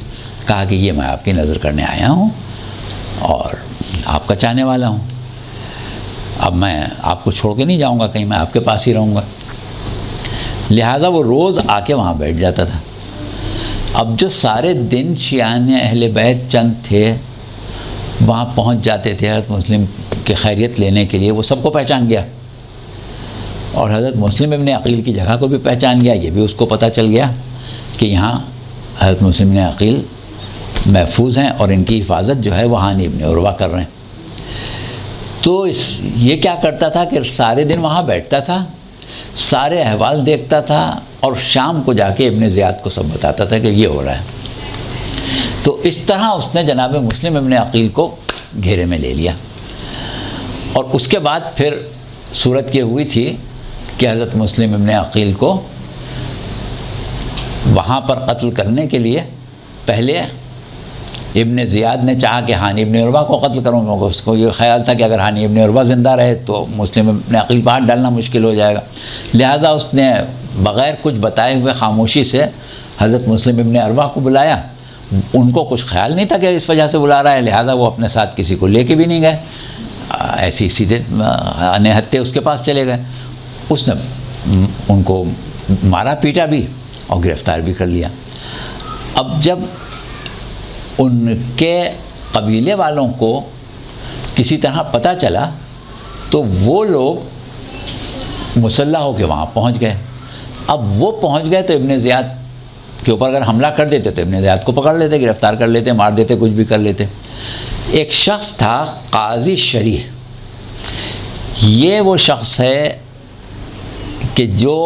کہا کہ یہ میں آپ کی نظر کرنے آیا ہوں اور آپ کا چاہنے والا ہوں، اب میں آپ کو چھوڑ کے نہیں جاؤں گا کہیں، میں آپ کے پاس ہی رہوں گا۔ لہٰذا وہ روز آ کے وہاں بیٹھ جاتا تھا۔ اب جو سارے دن شیعان اہل بیت چند تھے وہاں پہنچ جاتے تھے حضرت مسلم کی خیریت لینے کے لیے، وہ سب کو پہچان گیا، اور حضرت مسلم ابن عقیل کی جگہ کو بھی پہچان گیا، یہ بھی اس کو پتہ چل گیا کہ یہاں حضرت مسلم ابن عقیل محفوظ ہیں اور ان کی حفاظت جو ہے وہ ہانی ابن عروہ کر رہے ہیں۔ تو یہ کیا کرتا تھا کہ سارے دن وہاں بیٹھتا تھا، سارے احوال دیکھتا تھا، اور شام کو جا کے ابن زیاد کو سب بتاتا تھا کہ یہ ہو رہا ہے۔ تو اس طرح اس نے جناب مسلم ابن عقیل کو گھیرے میں لے لیا، اور اس کے بعد پھر صورت یہ ہوئی تھی کہ حضرت مسلم ابن عقیل کو وہاں پر قتل کرنے کے لیے پہلے ابن زیاد نے چاہا کہ ہانی ابن عروہ کو قتل کروں گا، اس کو یہ خیال تھا کہ اگر ہانی ابن عروہ زندہ رہے تو مسلم ابن عقیل پر ہاتھ ڈالنا مشکل ہو جائے گا، لہذا اس نے بغیر کچھ بتائے ہوئے خاموشی سے حضرت مسلم ابن عروہ کو بلایا۔ ان کو کچھ خیال نہیں تھا کہ اس وجہ سے بلا رہا ہے، لہذا وہ اپنے ساتھ کسی کو لے کے بھی نہیں گئے، ایسے ہی سیدھے نہتے اس کے پاس چلے گئے۔ اس نے ان کو مارا پیٹا بھی اور گرفتار بھی کر لیا۔ اب جب ان کے قبیلے والوں کو کسی طرح پتہ چلا تو وہ لوگ مسلح ہو کے وہاں پہنچ گئے۔ اب وہ پہنچ گئے تو ابن زیاد کے اوپر اگر حملہ کر دیتے تو ابن زیاد کو پکڑ لیتے، گرفتار کر لیتے، مار دیتے، کچھ بھی کر لیتے۔ ایک شخص تھا قاضی شریح، یہ وہ شخص ہے کہ جو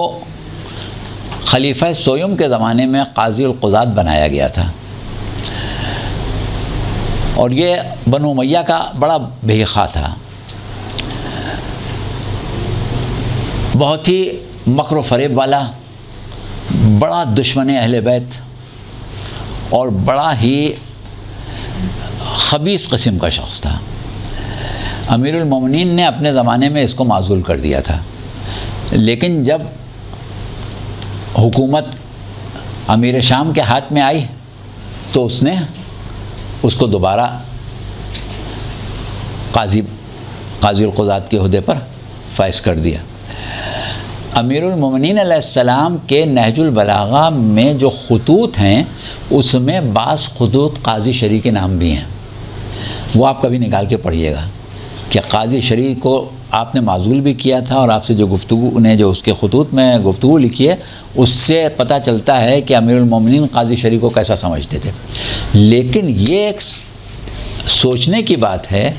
خلیفہ سویم کے زمانے میں قاضی القضات بنایا گیا تھا، اور یہ بنو امیہ کا بڑا بے خواہ تھا، بہت ہی مکر و فریب والا، بڑا دشمن اہل بیت اور بڑا ہی خبیث قسم کا شخص تھا۔ امیر المومنین نے اپنے زمانے میں اس کو معزول کر دیا تھا، لیکن جب حکومت امیر شام کے ہاتھ میں آئی تو اس نے اس کو دوبارہ قاضی القضات کے عہدے پر فائز کر دیا۔ امیر المومنین علیہ السلام کے نہج البلاغہ میں جو خطوط ہیں اس میں بعض خطوط قاضی شریح کے نام بھی ہیں، وہ آپ کبھی نکال کے پڑھیے گا کہ قاضی شریح کو آپ نے معزول بھی کیا تھا، اور آپ سے جو گفتگو نے جو اس کے خطوط میں گفتگو لکھی ہے اس سے پتہ چلتا ہے کہ امیر المومنین قاضی شریح کو کیسا سمجھتے تھے۔ لیکن یہ ایک سوچنے کی بات ہے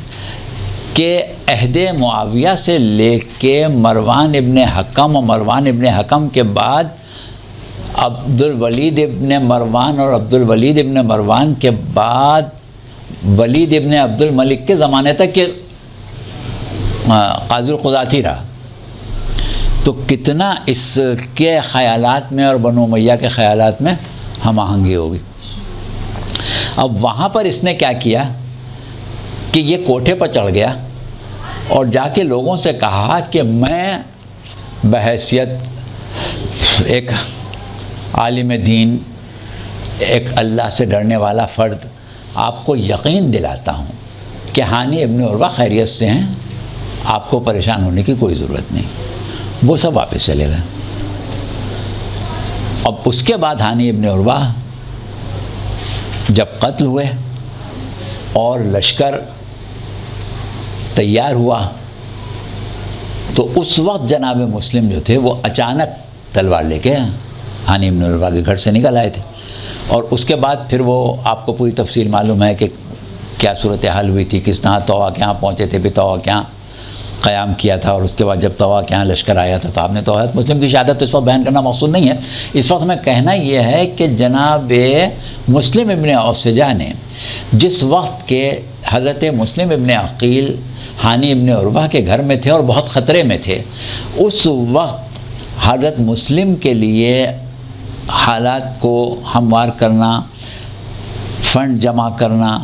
کہ عہد معاویہ سے لے کے مروان ابن حکم اور مروان ابن حکم کے بعد عبد الولید ابن مروان اور عبد الولید ابن مروان کے بعد ولید ابن عبد الملک کے زمانے تک کہ قاضی القضات ہی رہا، تو کتنا اس کے خیالات میں اور بنو امیہ کے خیالات میں ہم آہنگی ہوگی۔ اب وہاں پر اس نے کیا کیا کہ یہ کوٹھے پر چڑھ گیا اور جا کے لوگوں سے کہا کہ میں بحیثیت ایک عالم دین، ایک اللہ سے ڈرنے والا فرد آپ کو یقین دلاتا ہوں کہ ہانی ابن عروہ خیریت سے ہیں، آپ کو پریشان ہونے کی کوئی ضرورت نہیں۔ وہ سب واپس چلے گئے۔ اب اس کے بعد ہانی ابن عروہ جب قتل ہوئے اور لشکر تیار ہوا تو اس وقت جناب مسلم جو تھے وہ اچانک تلوار لے کے ہانی ابن عروہ کے گھر سے نکل آئے تھے، اور اس کے بعد پھر وہ آپ کو پوری تفصیل معلوم ہے کہ کیا صورتحال ہوئی تھی، کس طرح طوع کے یہاں پہنچے تھے، پھر طوع کے یہاں قیام کیا تھا، اور اس کے بعد جب طوع کے یہاں لشکر آیا تھا تو آپ نے تو حضرت مسلم کی شہادت تو اس وقت بیان کرنا مقصود نہیں ہے۔ اس وقت میں کہنا یہ ہے کہ جناب مسلم ابن اوسجہ نے جس وقت کے حضرت مسلم ابن عقیل ہانی ابن عروہ کے گھر میں تھے اور بہت خطرے میں تھے، اس وقت حضرت مسلم کے لیے حالات کو ہموار کرنا، فنڈ جمع کرنا،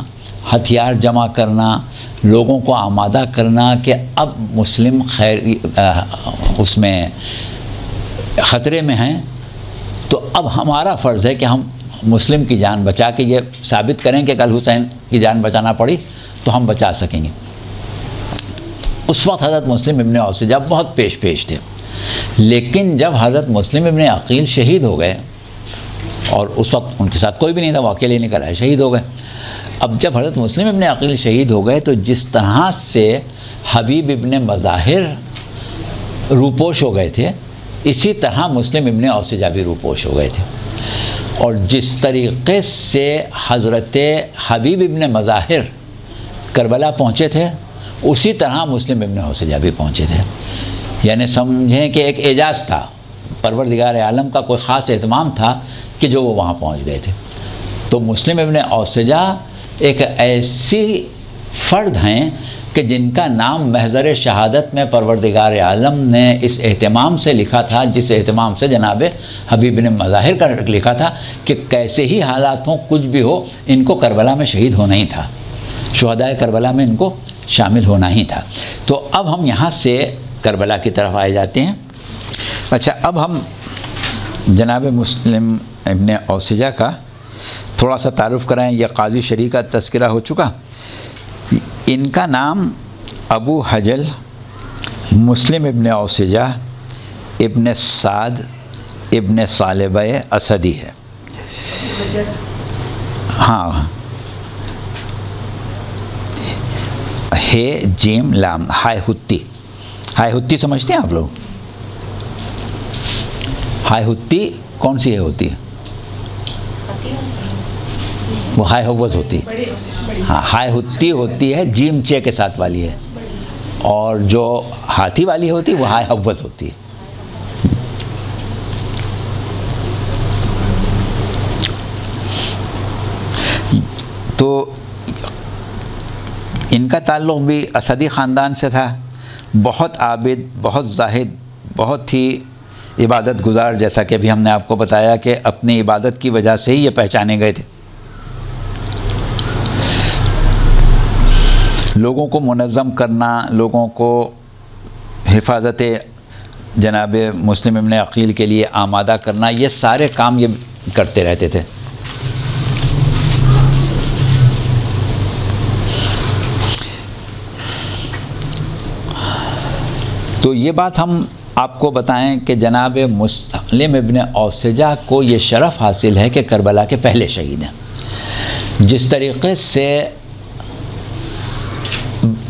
ہتھیار جمع کرنا، لوگوں کو آمادہ کرنا کہ اب مسلم اس میں خطرے میں ہیں، تو اب ہمارا فرض ہے کہ ہم مسلم کی جان بچا کے یہ ثابت کریں کہ کل حسین کی جان بچانا پڑی تو ہم بچا سکیں گے۔ اس وقت حضرت مسلم ابن اوسجہ بہت پیش تھے، لیکن جب حضرت مسلم ابن عقیل شہید ہو گئے اور اس وقت ان کے ساتھ کوئی بھی نہیں تھا، وہ اکیلے نکل آئے، شہید ہو گئے۔ اب جب حضرت مسلم ابن عقیل شہید ہو گئے تو جس طرح سے حبیب ابن مظاہر روپوش ہو گئے تھے، اسی طرح مسلم ابن اوسجہ بھی روپوش ہو گئے تھے، اور جس طریقے سے حضرت حبیب ابن مظاہر کربلا پہنچے تھے اسی طرح مسلم ابن اوسجہ بھی پہنچے تھے۔ یعنی سمجھیں کہ ایک اعجاز تھا، پروردگار عالم کا کوئی خاص اہتمام تھا کہ جو وہ وہاں پہنچ گئے تھے۔ تو مسلم ابن اوسجہ ایک ایسی فرد ہیں کہ جن کا نام محضر شہادت میں پروردگار عالم نے اس اہتمام سے لکھا تھا، جس اہتمام سے جناب حبیب بن مظاہر کا لکھا تھا کہ کیسے ہی حالات ہوں، کچھ بھی ہو، ان کو کربلا میں شہید ہونا ہی تھا، شہدائے کربلا میں ان کو شامل ہونا ہی تھا۔ تو اب ہم یہاں سے کربلا کی طرف آئے جاتے ہیں۔ اچھا، اب ہم جناب مسلم ابن اوسجہ کا تھوڑا سا تعارف کرائیں۔ یہ قاضی شریح کا تذکرہ ہو چکا۔ ان کا نام ابو حجل مسلم ابن اوسجہ ابن سعد ابن صالبہ اسدی ہے۔ ہاں، ہے جیم لام ہائے ہتی۔ ہائے ہتی سمجھتے ہیں آپ لوگ؟ ہائے ہتی کون سی ہے ہوتی ہے؟ وہ ہائے ہووز ہوتی ہے۔ ہاں، ہائے ہتی ہوتی ہے جیم چے کے ساتھ والی ہے، اور جو ہاتھی والی ہوتی ہے وہ ہائے ہووز ہوتی ہے۔ تو ان کا تعلق بھی اسدی خاندان سے تھا۔ بہت عابد، بہت زاہد، بہت ہی عبادت گزار، جیسا کہ ابھی ہم نے آپ کو بتایا کہ اپنی عبادت کی وجہ سے ہی یہ پہچانے گئے تھے۔ لوگوں کو منظم کرنا، لوگوں کو حفاظت جناب مسلم ابن عقیل کے لیے آمادہ کرنا، یہ سارے کام یہ کرتے رہتے تھے۔ تو یہ بات ہم آپ کو بتائیں کہ جناب مسلم ابن اوسجہ کو یہ شرف حاصل ہے کہ کربلا کے پہلے شہید ہیں۔ جس طریقے سے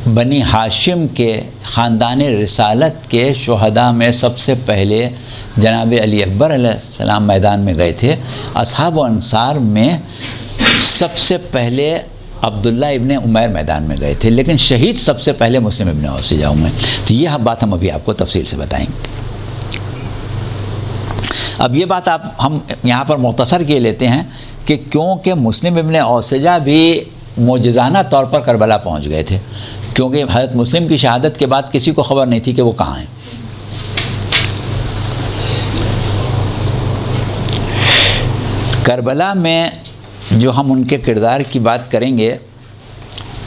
بنی ہاشم کے خاندان رسالت کے شہداء میں سب سے پہلے جناب علی اکبر علیہ السلام میدان میں گئے تھے، اصحاب و انصار میں سب سے پہلے عبداللہ ابن عمیر میدان میں گئے تھے، لیکن شہید سب سے پہلے مسلم ابن اوسجہ ہوئے۔ تو یہ بات ہم ابھی آپ کو تفصیل سے بتائیں گے۔ اب یہ بات ہم یہاں پر مختصر کیے لیتے ہیں کہ کیونکہ مسلم ابن اوسجہ بھی معجزانہ طور پر کربلا پہنچ گئے تھے، کیونکہ حضرت مسلم کی شہادت کے بعد کسی کو خبر نہیں تھی کہ وہ کہاں ہیں۔ کربلا میں جو ہم ان کے کردار کی بات کریں گے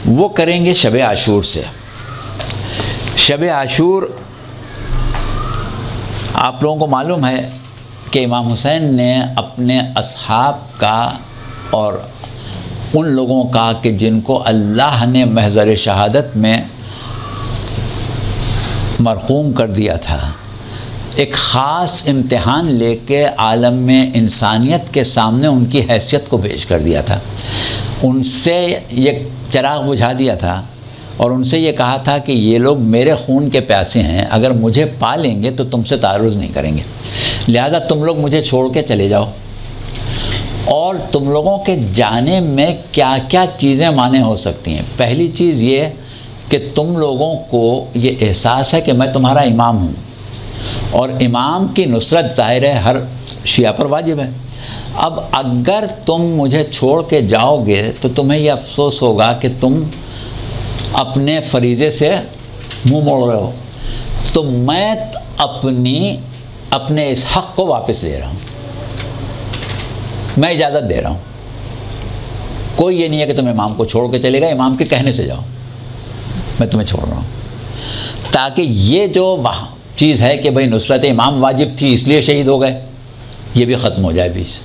وہ کریں گے شب عاشور سے۔ شب عاشور آپ لوگوں کو معلوم ہے کہ امام حسین نے اپنے اصحاب کا اور ان لوگوں کا کہ جن کو اللہ نے محضر شہادت میں مرحوم کر دیا تھا، ایک خاص امتحان لے کے عالم میں انسانیت کے سامنے ان کی حیثیت کو پیش کر دیا تھا۔ ان سے یہ چراغ بجھا دیا تھا اور ان سے یہ کہا تھا کہ یہ لوگ میرے خون کے پیاسے ہیں، اگر مجھے پا لیں گے تو تم سے تعرض نہیں کریں گے، لہذا تم لوگ مجھے چھوڑ کے چلے جاؤ۔ اور تم لوگوں کے جانے میں کیا کیا چیزیں مانع ہو سکتی ہیں؟ پہلی چیز یہ کہ تم لوگوں کو یہ احساس ہے کہ میں تمہارا امام ہوں، اور امام کی نصرت ظاہر ہے ہر شیعہ پر واجب ہے۔ اب اگر تم مجھے چھوڑ کے جاؤ گے تو تمہیں یہ افسوس ہوگا کہ تم اپنے فریضے سے منہ موڑ رہے ہو، تو میں اپنے اس حق کو واپس لے رہا ہوں، میں اجازت دے رہا ہوں۔ کوئی یہ نہیں ہے کہ تم امام کو چھوڑ کے چلے گا، امام کے کہنے سے جاؤ، میں تمہیں چھوڑ رہا ہوں، تاکہ یہ جو چیز ہے کہ بھئی نصرت امام واجب تھی اس لیے شہید ہو گئے، یہ بھی ختم ہو جائے بھی سے۔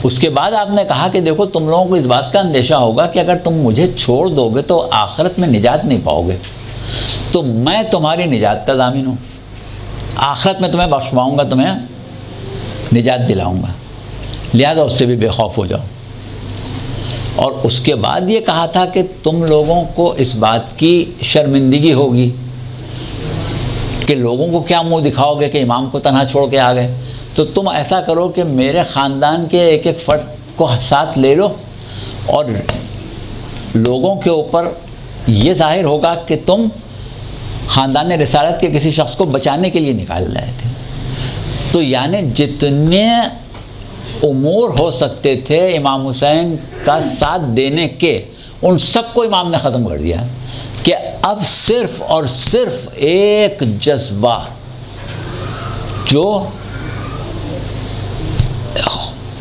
اس کے بعد آپ نے کہا کہ دیکھو تم لوگوں کو اس بات کا اندیشہ ہوگا کہ اگر تم مجھے چھوڑ دو گے تو آخرت میں نجات نہیں پاؤ گے، تو میں تمہاری نجات کا ضامن ہوں، آخرت میں تمہیں بخشواؤں گا، تمہیں نجات دلاؤں گا، لہذا اس سے بھی بے خوف ہو جاؤ. اور اس کے بعد یہ کہا تھا کہ تم لوگوں کو اس بات کی شرمندگی ہوگی کہ لوگوں کو کیا منہ دکھاؤ گے کہ امام کو تنہا چھوڑ کے آ گئے. تو تم ایسا کرو کہ میرے خاندان کے ایک ایک فرد کو ساتھ لے لو، اور لوگوں کے اوپر یہ ظاہر ہوگا کہ تم خاندان رسالت کے کسی شخص کو بچانے کے لیے نکال رہے تھے. تو یعنی جتنے امور ہو سکتے تھے امام حسین کا ساتھ دینے کے، ان سب کو امام نے ختم کر دیا کہ اب صرف اور صرف ایک جذبہ جو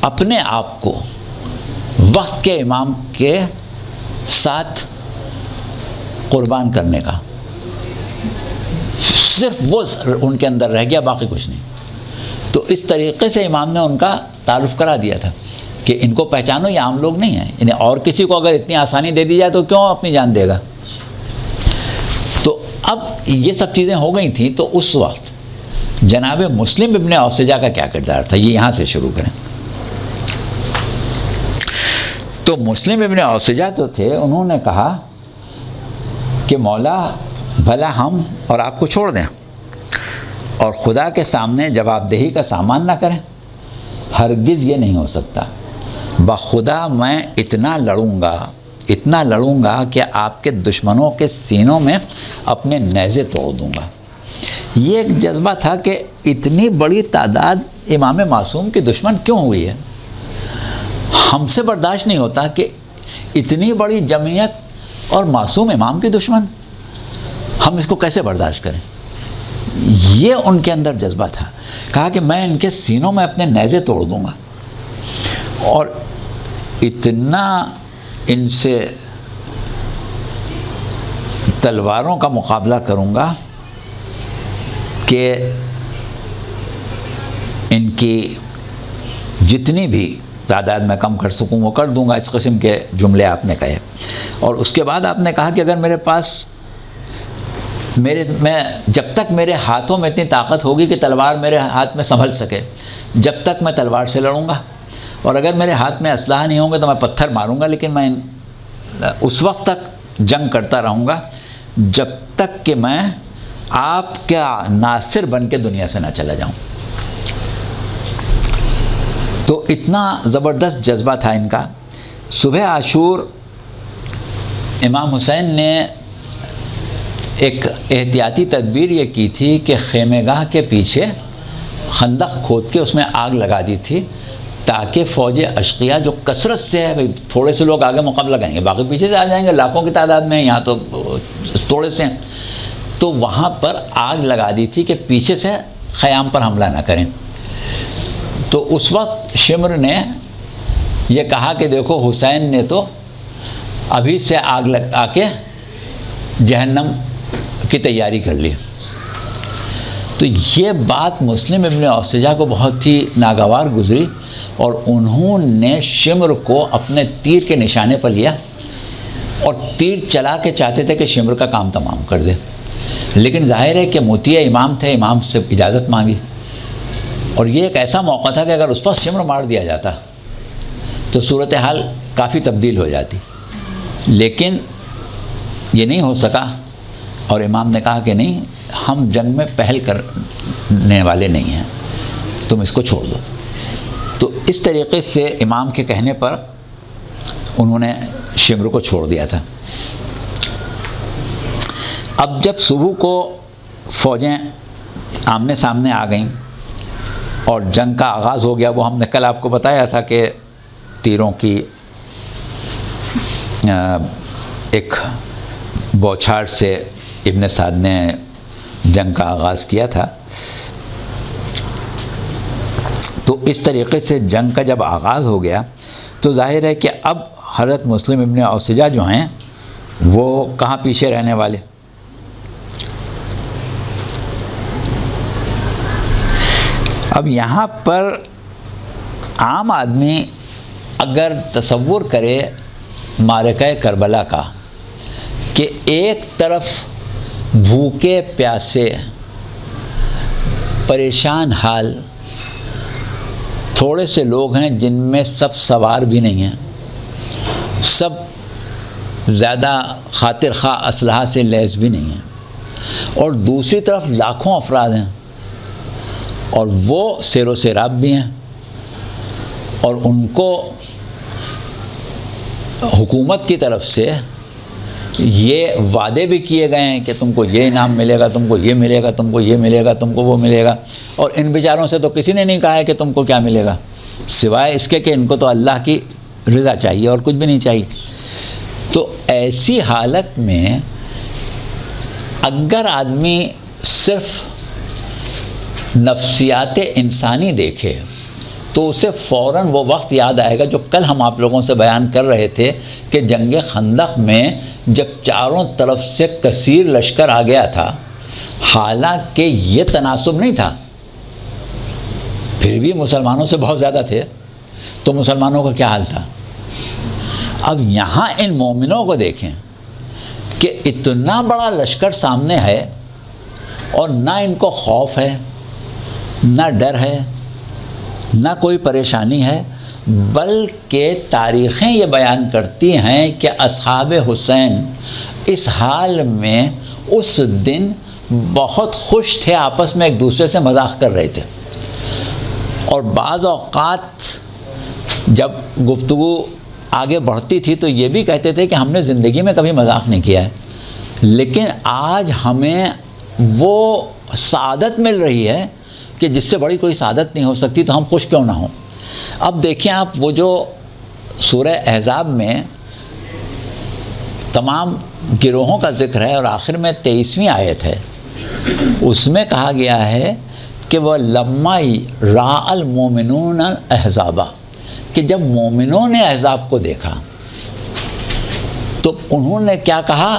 اپنے آپ کو وقت کے امام کے ساتھ قربان کرنے کا، صرف وہ ان کے اندر رہ گیا، باقی کچھ نہیں. تو اس طریقے سے امام نے ان کا تعارف کرا دیا تھا کہ ان کو پہچانو، یہ عام لوگ نہیں ہیں، انہیں اور کسی کو اگر اتنی آسانی دے دی جائے تو کیوں اپنی جان دے گا. تو اب یہ سب چیزیں ہو گئی تھیں. تو اس وقت جناب مسلم ابن اوسجہ کا کیا کردار تھا، یہ یہاں سے شروع کریں. تو مسلم ابن اوسجہ تو تھے، انہوں نے کہا کہ مولا بھلا ہم اور آپ کو چھوڑ دیں اور خدا کے سامنے جواب دہی کا سامان نہ کریں. ہرگز یہ نہیں ہو سکتا. بخدا میں اتنا لڑوں گا کہ آپ کے دشمنوں کے سینوں میں اپنے نیزے توڑ دوں گا. یہ ایک جذبہ تھا کہ اتنی بڑی تعداد امام معصوم کی دشمن کیوں ہوئی ہے. ہم سے برداشت نہیں ہوتا کہ اتنی بڑی جمعیت اور معصوم امام کی دشمن، ہم اس کو کیسے برداشت کریں. یہ ان کے اندر جذبہ تھا. کہا کہ میں ان کے سینوں میں اپنے نیزے توڑ دوں گا اور اتنا ان سے تلواروں کا مقابلہ کروں گا کہ ان کی جتنی بھی تعداد میں کم کر سکوں وہ کر دوں گا. اس قسم کے جملے آپ نے کہے. اور اس کے بعد آپ نے کہا کہ اگر میرے پاس میں جب تک میرے ہاتھوں میں اتنی طاقت ہوگی کہ تلوار میرے ہاتھ میں سنبھل سکے، جب تک میں تلوار سے لڑوں گا، اور اگر میرے ہاتھ میں اسلحہ نہیں ہوں گے تو میں پتھر ماروں گا، لیکن میں اس وقت تک جنگ کرتا رہوں گا جب تک کہ میں آپ کا ناصر بن کے دنیا سے نہ چلا جاؤں. تو اتنا زبردست جذبہ تھا ان کا. صبح عاشور امام حسین نے ایک احتیاطی تدبیر یہ کی تھی کہ خیمے گاہ کے پیچھے خندق کھود کے اس میں آگ لگا دی تھی تاکہ فوج اشقیہ جو کثرت سے ہے، تھوڑے سے لوگ آگے مقابلہ کریں گے، باقی پیچھے سے آ جائیں گے، لاکھوں کی تعداد میں، یہاں تو تھوڑے سے ہیں، تو وہاں پر آگ لگا دی تھی کہ پیچھے سے خیام پر حملہ نہ کریں. تو اس وقت شمر نے یہ کہا کہ دیکھو حسین نے تو ابھی سے آگ لگا کے جہنم کی تیاری کر لی. تو یہ بات مسلم ابن اوسجہ کو بہت ہی ناگوار گزری اور انہوں نے شمر کو اپنے تیر کے نشانے پر لیا اور تیر چلا کے چاہتے تھے کہ شمر کا کام تمام کر دے. لیکن ظاہر ہے کہ مطیع امام تھے، امام سے اجازت مانگی، اور یہ ایک ایسا موقع تھا کہ اگر اس پر شمر مار دیا جاتا تو صورتحال کافی تبدیل ہو جاتی. لیکن یہ نہیں ہو سکا اور امام نے کہا کہ نہیں، ہم جنگ میں پہل کرنے والے نہیں ہیں، تم اس کو چھوڑ دو. تو اس طریقے سے امام کے کہنے پر انہوں نے شمر کو چھوڑ دیا تھا. اب جب صبح کو فوجیں آمنے سامنے آ گئیں اور جنگ کا آغاز ہو گیا، وہ ہم نے کل آپ کو بتایا تھا کہ تیروں کی ایک بوچھار سے ابن سعد نے جنگ کا آغاز کیا تھا. تو اس طریقے سے جنگ کا جب آغاز ہو گیا تو ظاہر ہے کہ اب حضرت مسلم ابن اوسجہ جو ہیں وہ کہاں پیچھے رہنے والے. اب یہاں پر عام آدمی اگر تصور کرے معرکہ کربلا کا کہ ایک طرف بھوکے پیاسے پریشان حال تھوڑے سے لوگ ہیں جن میں سب سوار بھی نہیں ہیں، سب زیادہ خاطر خواہ اسلحہ سے لیس بھی نہیں ہیں، اور دوسری طرف لاکھوں افراد ہیں اور وہ سیر و سیراب بھی ہیں، اور ان کو حکومت کی طرف سے یہ وعدے بھی کیے گئے ہیں کہ تم کو یہ انعام ملے گا، تم کو یہ ملے گا، تم کو یہ ملے گا، تم کو وہ ملے گا، اور ان بیچاروں سے تو کسی نے نہیں کہا ہے کہ تم کو کیا ملے گا، سوائے اس کے کہ ان کو تو اللہ کی رضا چاہیے اور کچھ بھی نہیں چاہیے۔ تو ایسی حالت میں اگر آدمی صرف نفسیات انسانی دیکھے تو اسے فوراً وہ وقت یاد آئے گا جو کل ہم آپ لوگوں سے بیان کر رہے تھے کہ جنگ خندق میں جب چاروں طرف سے کثیر لشکر آ گیا تھا، حالانکہ یہ تناسب نہیں تھا، پھر بھی مسلمانوں سے بہت زیادہ تھے، تو مسلمانوں کا کیا حال تھا؟ اب یہاں ان مومنوں کو دیکھیں کہ اتنا بڑا لشکر سامنے ہے اور نہ ان کو خوف ہے، نہ ڈر ہے، نہ کوئی پریشانی ہے، بلکہ تاریخیں یہ بیان کرتی ہیں کہ اصحاب حسین اس حال میں اس دن بہت خوش تھے، آپس میں ایک دوسرے سے مذاق کر رہے تھے، اور بعض اوقات جب گفتگو آگے بڑھتی تھی تو یہ بھی کہتے تھے کہ ہم نے زندگی میں کبھی مذاق نہیں کیا ہے، لیکن آج ہمیں وہ سعادت مل رہی ہے کہ جس سے بڑی کوئی سعادت نہیں ہو سکتی، تو ہم خوش کیوں نہ ہوں۔ اب دیکھیں آپ، وہ جو سورہ احزاب میں تمام گروہوں کا ذکر ہے اور آخر میں 23ویں آیت ہے، اس میں کہا گیا ہے کہ وہ لما راء المومنون الاحزاب، کہ جب مومنوں نے احزاب کو دیکھا تو انہوں نے کیا کہا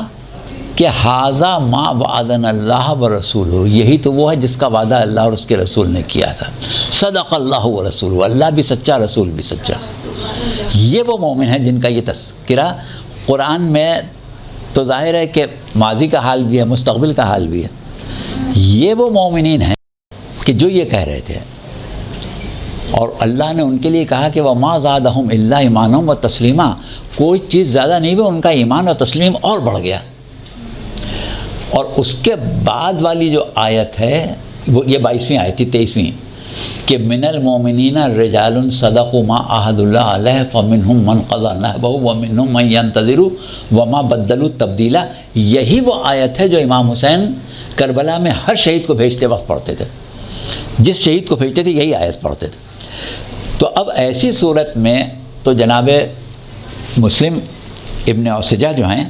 کہ ھذا ما وعدنا اللہ ورسولہ، یہی تو وہ ہے جس کا وعدہ اللہ اور اس کے رسول نے کیا تھا، صدق اللہ ورسولہ، اللہ بھی سچا، رسول بھی سچا۔ یہ وہ مومن ہیں جن کا یہ تذکرہ قرآن میں تو ظاہر ہے کہ ماضی کا حال بھی ہے، مستقبل کا حال بھی ہے۔ یہ وہ مومنین ہیں کہ جو یہ کہہ رہے تھے، اور اللہ نے ان کے لیے کہا کہ وَمَا زَادَهُمْ إِلَّا ایمانًا وَتَسْلِیمًا، کوئی چیز زیادہ نہیں ہوئی، ان کا ایمان اور تسلیم اور بڑھ گیا۔ اور اس کے بعد والی جو آیت ہے وہ یہ 22ویں آیت تھی، 23ویں، کہ من المؤمنین رجال صدقوا ما عاہدوا اللہ علیہ فمنہم من قضی نحبہ ومنہم من ینتظر وما بدلوا تبدیلا۔ یہی وہ آیت ہے جو امام حسین کربلا میں ہر شہید کو بھیجتے وقت پڑھتے تھے، جس شہید کو بھیجتے تھے یہی آیت پڑھتے تھے۔ تو اب ایسی صورت میں تو جناب مسلم ابن اوسجہ جو ہیں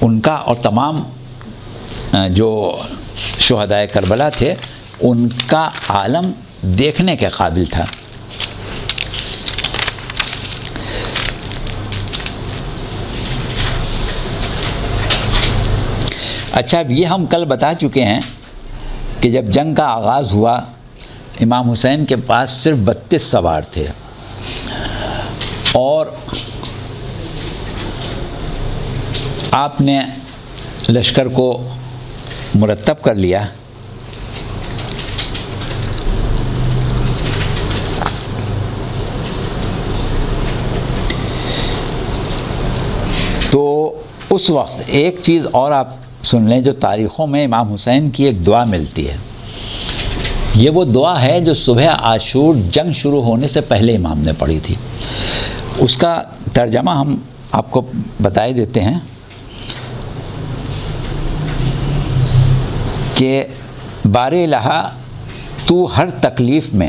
ان کا اور تمام جو شہدائے کربلا تھے ان کا عالم دیکھنے کے قابل تھا۔ اچھا، اب یہ ہم کل بتا چکے ہیں کہ جب جنگ کا آغاز ہوا امام حسین کے پاس صرف 32 سوار تھے، اور آپ نے لشکر کو مرتب کر لیا۔ تو اس وقت ایک چیز اور آپ سن لیں جو تاریخوں میں امام حسین کی ایک دعا ملتی ہے، یہ وہ دعا ہے جو صبح عاشور جنگ شروع ہونے سے پہلے امام نے پڑھی تھی۔ اس کا ترجمہ ہم آپ کو بتائی دیتے ہیں کہ بار الہ تو ہر تکلیف میں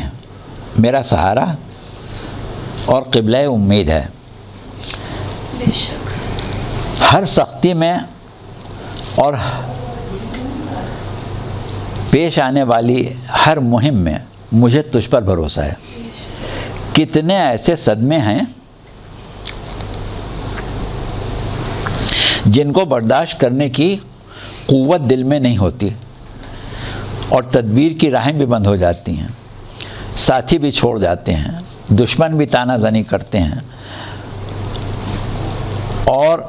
میرا سہارا اور قبلہ امید ہے، ہر سختی میں اور پیش آنے والی ہر مہم میں مجھے تجھ پر بھروسہ ہے۔ کتنے ایسے صدمے ہیں جن کو برداشت کرنے کی قوت دل میں نہیں ہوتی، اور تدبیر کی راہیں بھی بند ہو جاتی ہیں، ساتھی بھی چھوڑ جاتے ہیں، دشمن بھی تانا زنی کرتے ہیں، اور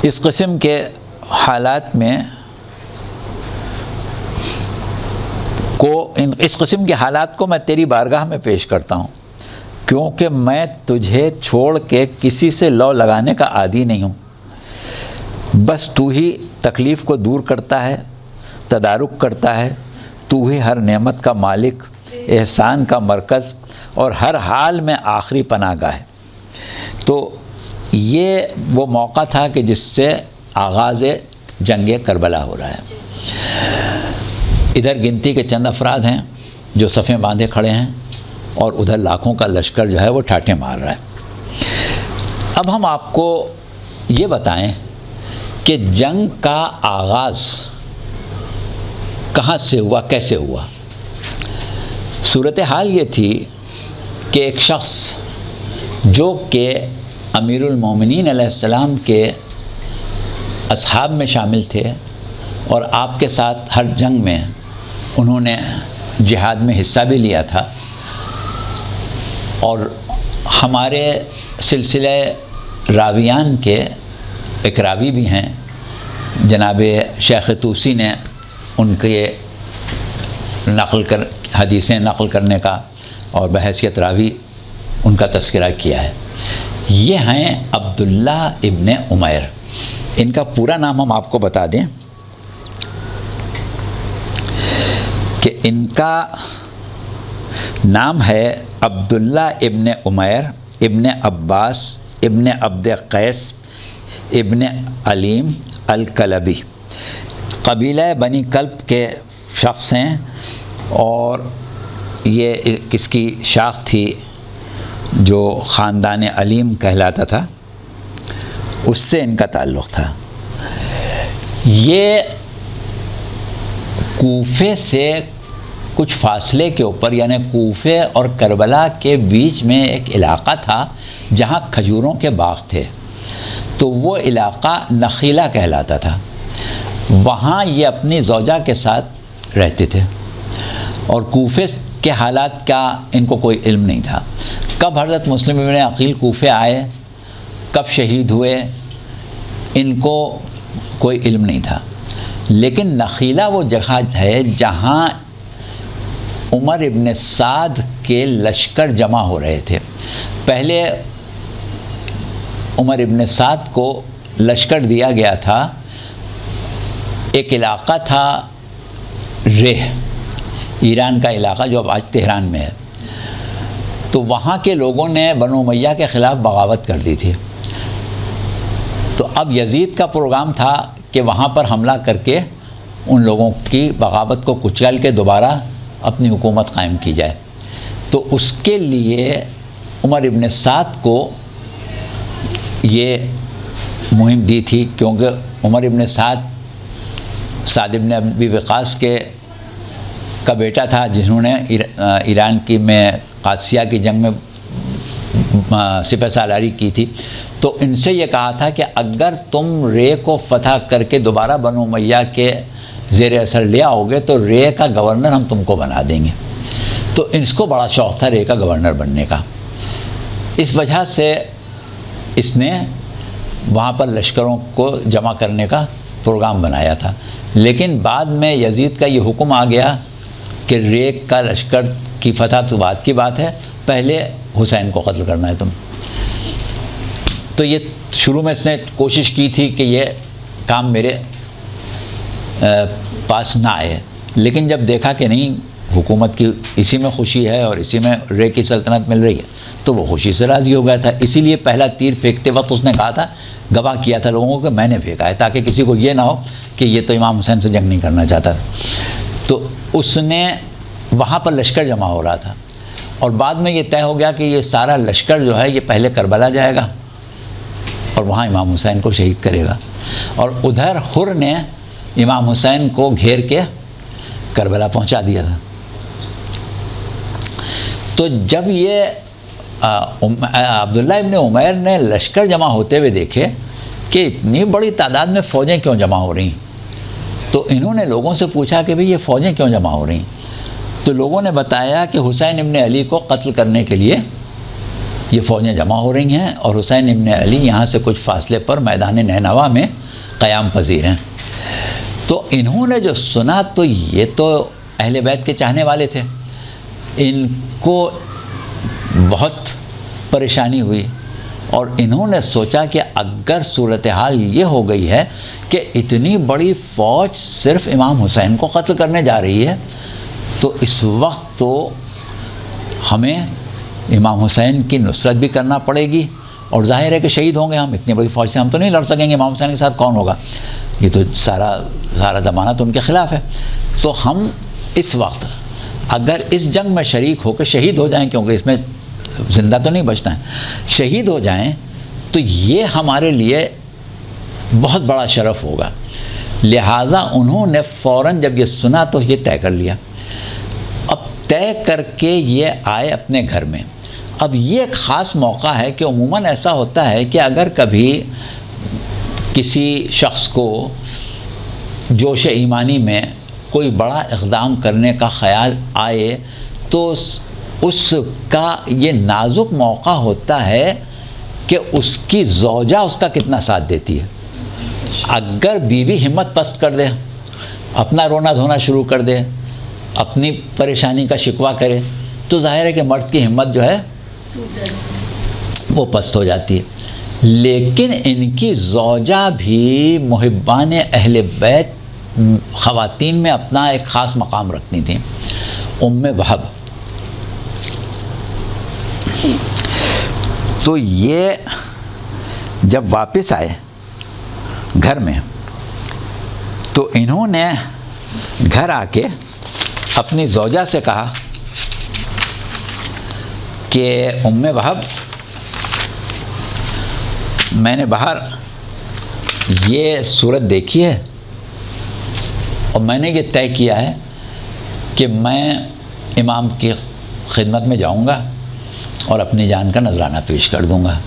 اس قسم کے حالات میں اس قسم کے حالات کو میں تیری بارگاہ میں پیش کرتا ہوں، کیونکہ میں تجھے چھوڑ کے کسی سے لو لگانے کا عادی نہیں ہوں۔ بس تو ہی تکلیف کو دور کرتا ہے، تدارک کرتا ہے، تو ہی ہر نعمت کا مالک، احسان کا مرکز اور ہر حال میں آخری پناہ گاہ ہے۔ تو یہ وہ موقع تھا کہ جس سے آغاز جنگ کربلا ہو رہا ہے۔ ادھر گنتی کے چند افراد ہیں جو صفیں باندھے کھڑے ہیں، اور ادھر لاکھوں کا لشکر جو ہے وہ ٹھاٹھے مار رہا ہے۔ اب ہم آپ کو یہ بتائیں کہ جنگ کا آغاز کہاں سے ہوا، کیسے ہوا۔ صورتحال یہ تھی کہ ایک شخص جو کہ امیر المومنین علیہ السلام کے اصحاب میں شامل تھے اور آپ کے ساتھ ہر جنگ میں انہوں نے جہاد میں حصہ بھی لیا تھا، اور ہمارے سلسلہ راویان کے ایک راوی بھی ہیں، جناب شیخ طوسی نے ان کے حدیثیں نقل کرنے کا اور بحیثیت راوی ان کا تذکرہ کیا ہے۔ یہ ہیں عبداللہ ابن عمیر۔ ان کا پورا نام ہم آپ کو بتا دیں کہ ان کا نام ہے عبداللہ ابن عمیر ابن عباس ابن عبد قیس ابن علیم الکلبی، قبیلہ بنی کلب کے شخص ہیں، اور یہ کس کی شاخ تھی جو خاندان علیم کہلاتا تھا، اس سے ان کا تعلق تھا۔ یہ کوفے سے کچھ فاصلے کے اوپر، یعنی کوفے اور کربلا کے بیچ میں ایک علاقہ تھا جہاں کھجوروں کے باغ تھے، تو وہ علاقہ نخیلہ کہلاتا تھا۔ وہاں یہ اپنی زوجہ کے ساتھ رہتے تھے، اور کوفے کے حالات کا ان کو کوئی علم نہیں تھا۔ کب حضرت مسلم ابن عقیل کوفے آئے، کب شہید ہوئے، ان کو کوئی علم نہیں تھا۔ لیکن نخیلہ وہ جگہ ہے جہاں عمر ابن سعد کے لشکر جمع ہو رہے تھے۔ پہلے عمر ابن سعد کو لشکر دیا گیا تھا، ایک علاقہ تھا ریح، ایران کا علاقہ جو اب آج تہران میں ہے، تو وہاں کے لوگوں نے بنو امیہ کے خلاف بغاوت کر دی تھی۔ تو اب یزید کا پروگرام تھا کہ وہاں پر حملہ کر کے ان لوگوں کی بغاوت کو کچل کے دوبارہ اپنی حکومت قائم کی جائے۔ تو اس کے لیے عمر ابن سعد کو یہ مہم دی تھی، کیونکہ عمر ابن سعد ابن ابی وقاص کا بیٹا تھا، جنہوں نے ایران کی میں قادسیہ کی جنگ میں سپہ سالاری کی تھی۔ تو ان سے یہ کہا تھا کہ اگر تم رے کو فتح کر کے دوبارہ بنو امیہ کے زیر اثر لے آؤ گے تو رے کا گورنر ہم تم کو بنا دیں گے۔ تو اس کو بڑا شوق تھا رے کا گورنر بننے کا، اس وجہ سے اس نے وہاں پر لشکروں کو جمع کرنے کا پروگرام بنایا تھا۔ لیکن بعد میں یزید کا یہ حکم آ گیا کہ رے کا لشکر کی فتح تو بعد کی بات ہے، پہلے حسین کو قتل کرنا ہے تم۔ تو یہ شروع میں اس نے کوشش کی تھی کہ یہ کام میرے پاس نہ آئے، لیکن جب دیکھا کہ نہیں حکومت کی اسی میں خوشی ہے اور اسی میں رے کی سلطنت مل رہی ہے، تو وہ خوشی سے راضی ہو گیا تھا۔ اسی لیے پہلا تیر پھینکتے وقت اس نے کہا تھا، گواہ کیا تھا لوگوں کو کہ میں نے پھینکا ہے، تاکہ کسی کو یہ نہ ہو کہ یہ تو امام حسین سے جنگ نہیں کرنا چاہتا۔ تو اس نے وہاں پر لشکر جمع ہو رہا تھا، اور بعد میں یہ طے ہو گیا کہ یہ سارا لشکر جو ہے یہ پہلے کربلا جائے گا اور وہاں امام حسین کو شہید کرے گا، اور ادھر حر نے امام حسین کو گھیر کے کربلا پہنچا دیا تھا۔ تو جب یہ عبداللہ ابن عمیر نے لشکر جمع ہوتے ہوئے دیکھے کہ اتنی بڑی تعداد میں فوجیں کیوں جمع ہو رہی ہیں، تو انہوں نے لوگوں سے پوچھا کہ بھئی یہ فوجیں کیوں جمع ہو رہی ہیں؟ تو لوگوں نے بتایا کہ حسین ابن علی کو قتل کرنے کے لیے یہ فوجیں جمع ہو رہی ہیں، اور حسین ابن علی یہاں سے کچھ فاصلے پر میدان نینوا میں قیام پذیر ہیں۔ تو انہوں نے جو سنا تو یہ تو اہل بیت کے چاہنے والے تھے، ان کو بہت پریشانی ہوئی اور انہوں نے سوچا کہ اگر صورتحال یہ ہو گئی ہے کہ اتنی بڑی فوج صرف امام حسین کو قتل کرنے جا رہی ہے، تو اس وقت تو ہمیں امام حسین کی نصرت بھی کرنا پڑے گی، اور ظاہر ہے کہ شہید ہوں گے ہم، اتنی بڑی فوج سے ہم تو نہیں لڑ سکیں گے، امام حسین کے ساتھ کون ہوگا، یہ تو سارا زمانہ تو ان کے خلاف ہے، تو ہم اس وقت اگر اس جنگ میں شریک ہو کے شہید ہو جائیں، کیونکہ اس میں زندہ تو نہیں بچنا ہے، شہید ہو جائیں تو یہ ہمارے لیے بہت بڑا شرف ہوگا۔ لہٰذا انہوں نے فوراً جب یہ سنا تو یہ طے کر لیا، اب طے کر کے یہ آئے اپنے گھر میں۔ اب یہ ایک خاص موقع ہے کہ عموماً ایسا ہوتا ہے کہ اگر کبھی کسی شخص کو جوش ایمانی میں کوئی بڑا اقدام کرنے کا خیال آئے تو اس کا یہ نازک موقع ہوتا ہے کہ اس کی زوجہ اس کا کتنا ساتھ دیتی ہے۔ اگر بیوی ہمت پست کر دے، اپنا رونا دھونا شروع کر دے، اپنی پریشانی کا شکوہ کرے، تو ظاہر ہے کہ مرد کی ہمت جو ہے وہ پست ہو جاتی ہے۔ لیکن ان کی زوجہ بھی محبان اہل بیت خواتین میں اپنا ایک خاص مقام رکھتی تھیں۔ ام وہب، تو یہ جب واپس آئے گھر میں تو انہوں نے گھر آ کے اپنی زوجہ سے کہا کہ ام وہب، میں نے باہر یہ صورت دیکھی ہے اور میں نے یہ طے کیا ہے کہ میں امام کی خدمت میں جاؤں گا اور اپنی جان کا نذرانہ پیش کر دوں گا۔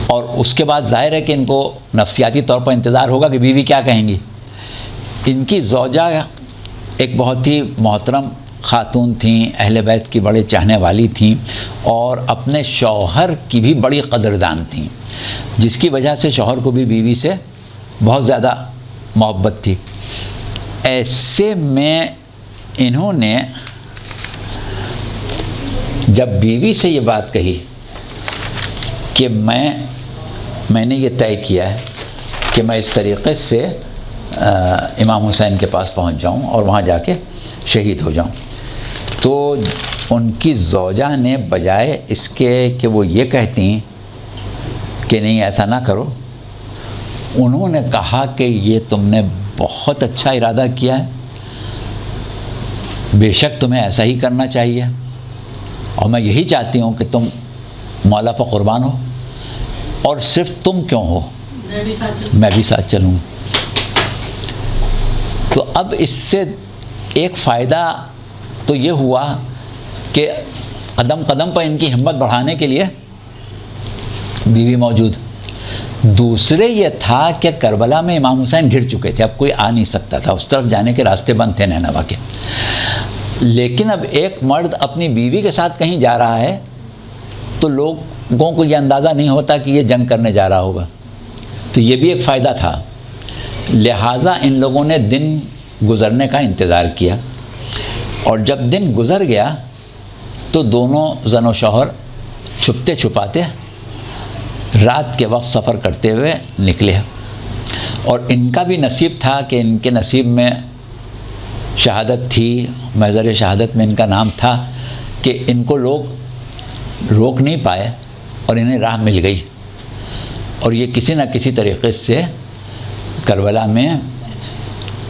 اور اس کے بعد ظاہر ہے کہ ان کو نفسیاتی طور پر انتظار ہوگا کہ بیوی کیا کہیں گی۔ ان کی زوجہ ایک بہت ہی محترم خاتون تھیں، اہل بیت کی بڑے چاہنے والی تھیں اور اپنے شوہر کی بھی بڑی قدردان تھیں، جس کی وجہ سے شوہر کو بھی بیوی سے بہت زیادہ محبت تھی۔ ایسے میں انہوں نے جب بیوی سے یہ بات کہی کہ میں نے یہ طے کیا ہے کہ میں اس طریقے سے امام حسین کے پاس پہنچ جاؤں اور وہاں جا کے شہید ہو جاؤں، تو ان کی زوجہ نے بجائے اس کے کہ وہ یہ کہتی کہ نہیں ایسا نہ کرو، انہوں نے کہا کہ یہ تم نے بہت اچھا ارادہ کیا ہے، بے شک تمہیں ایسا ہی کرنا چاہیے، اور میں یہی چاہتی ہوں کہ تم مولا پر قربان ہو، اور صرف تم کیوں ہو، میں بھی ساتھ چلوں۔ تو اب اس سے ایک فائدہ تو یہ ہوا کہ قدم قدم پر ان کی ہمت بڑھانے کے لیے بیوی موجود۔ دوسرے یہ تھا کہ کربلا میں امام حسین گر چکے تھے، اب کوئی آ نہیں سکتا تھا، اس طرف جانے کے راستے بند تھے نینوا کے۔ لیکن اب ایک مرد اپنی بیوی کے ساتھ کہیں جا رہا ہے تو لوگوں کو یہ اندازہ نہیں ہوتا کہ یہ جنگ کرنے جا رہا ہوگا، تو یہ بھی ایک فائدہ تھا۔ لہٰذا ان لوگوں نے دن گزرنے کا انتظار کیا، اور جب دن گزر گیا تو دونوں زن و شوہر چھپتے چھپاتے رات کے وقت سفر کرتے ہوئے نکلے، اور ان کا بھی نصیب تھا کہ ان کے نصیب میں شہادت تھی، محضر شہادت میں ان کا نام تھا کہ ان کو لوگ روک نہیں پائے اور انہیں راہ مل گئی، اور یہ کسی نہ کسی طریقے سے کربلا میں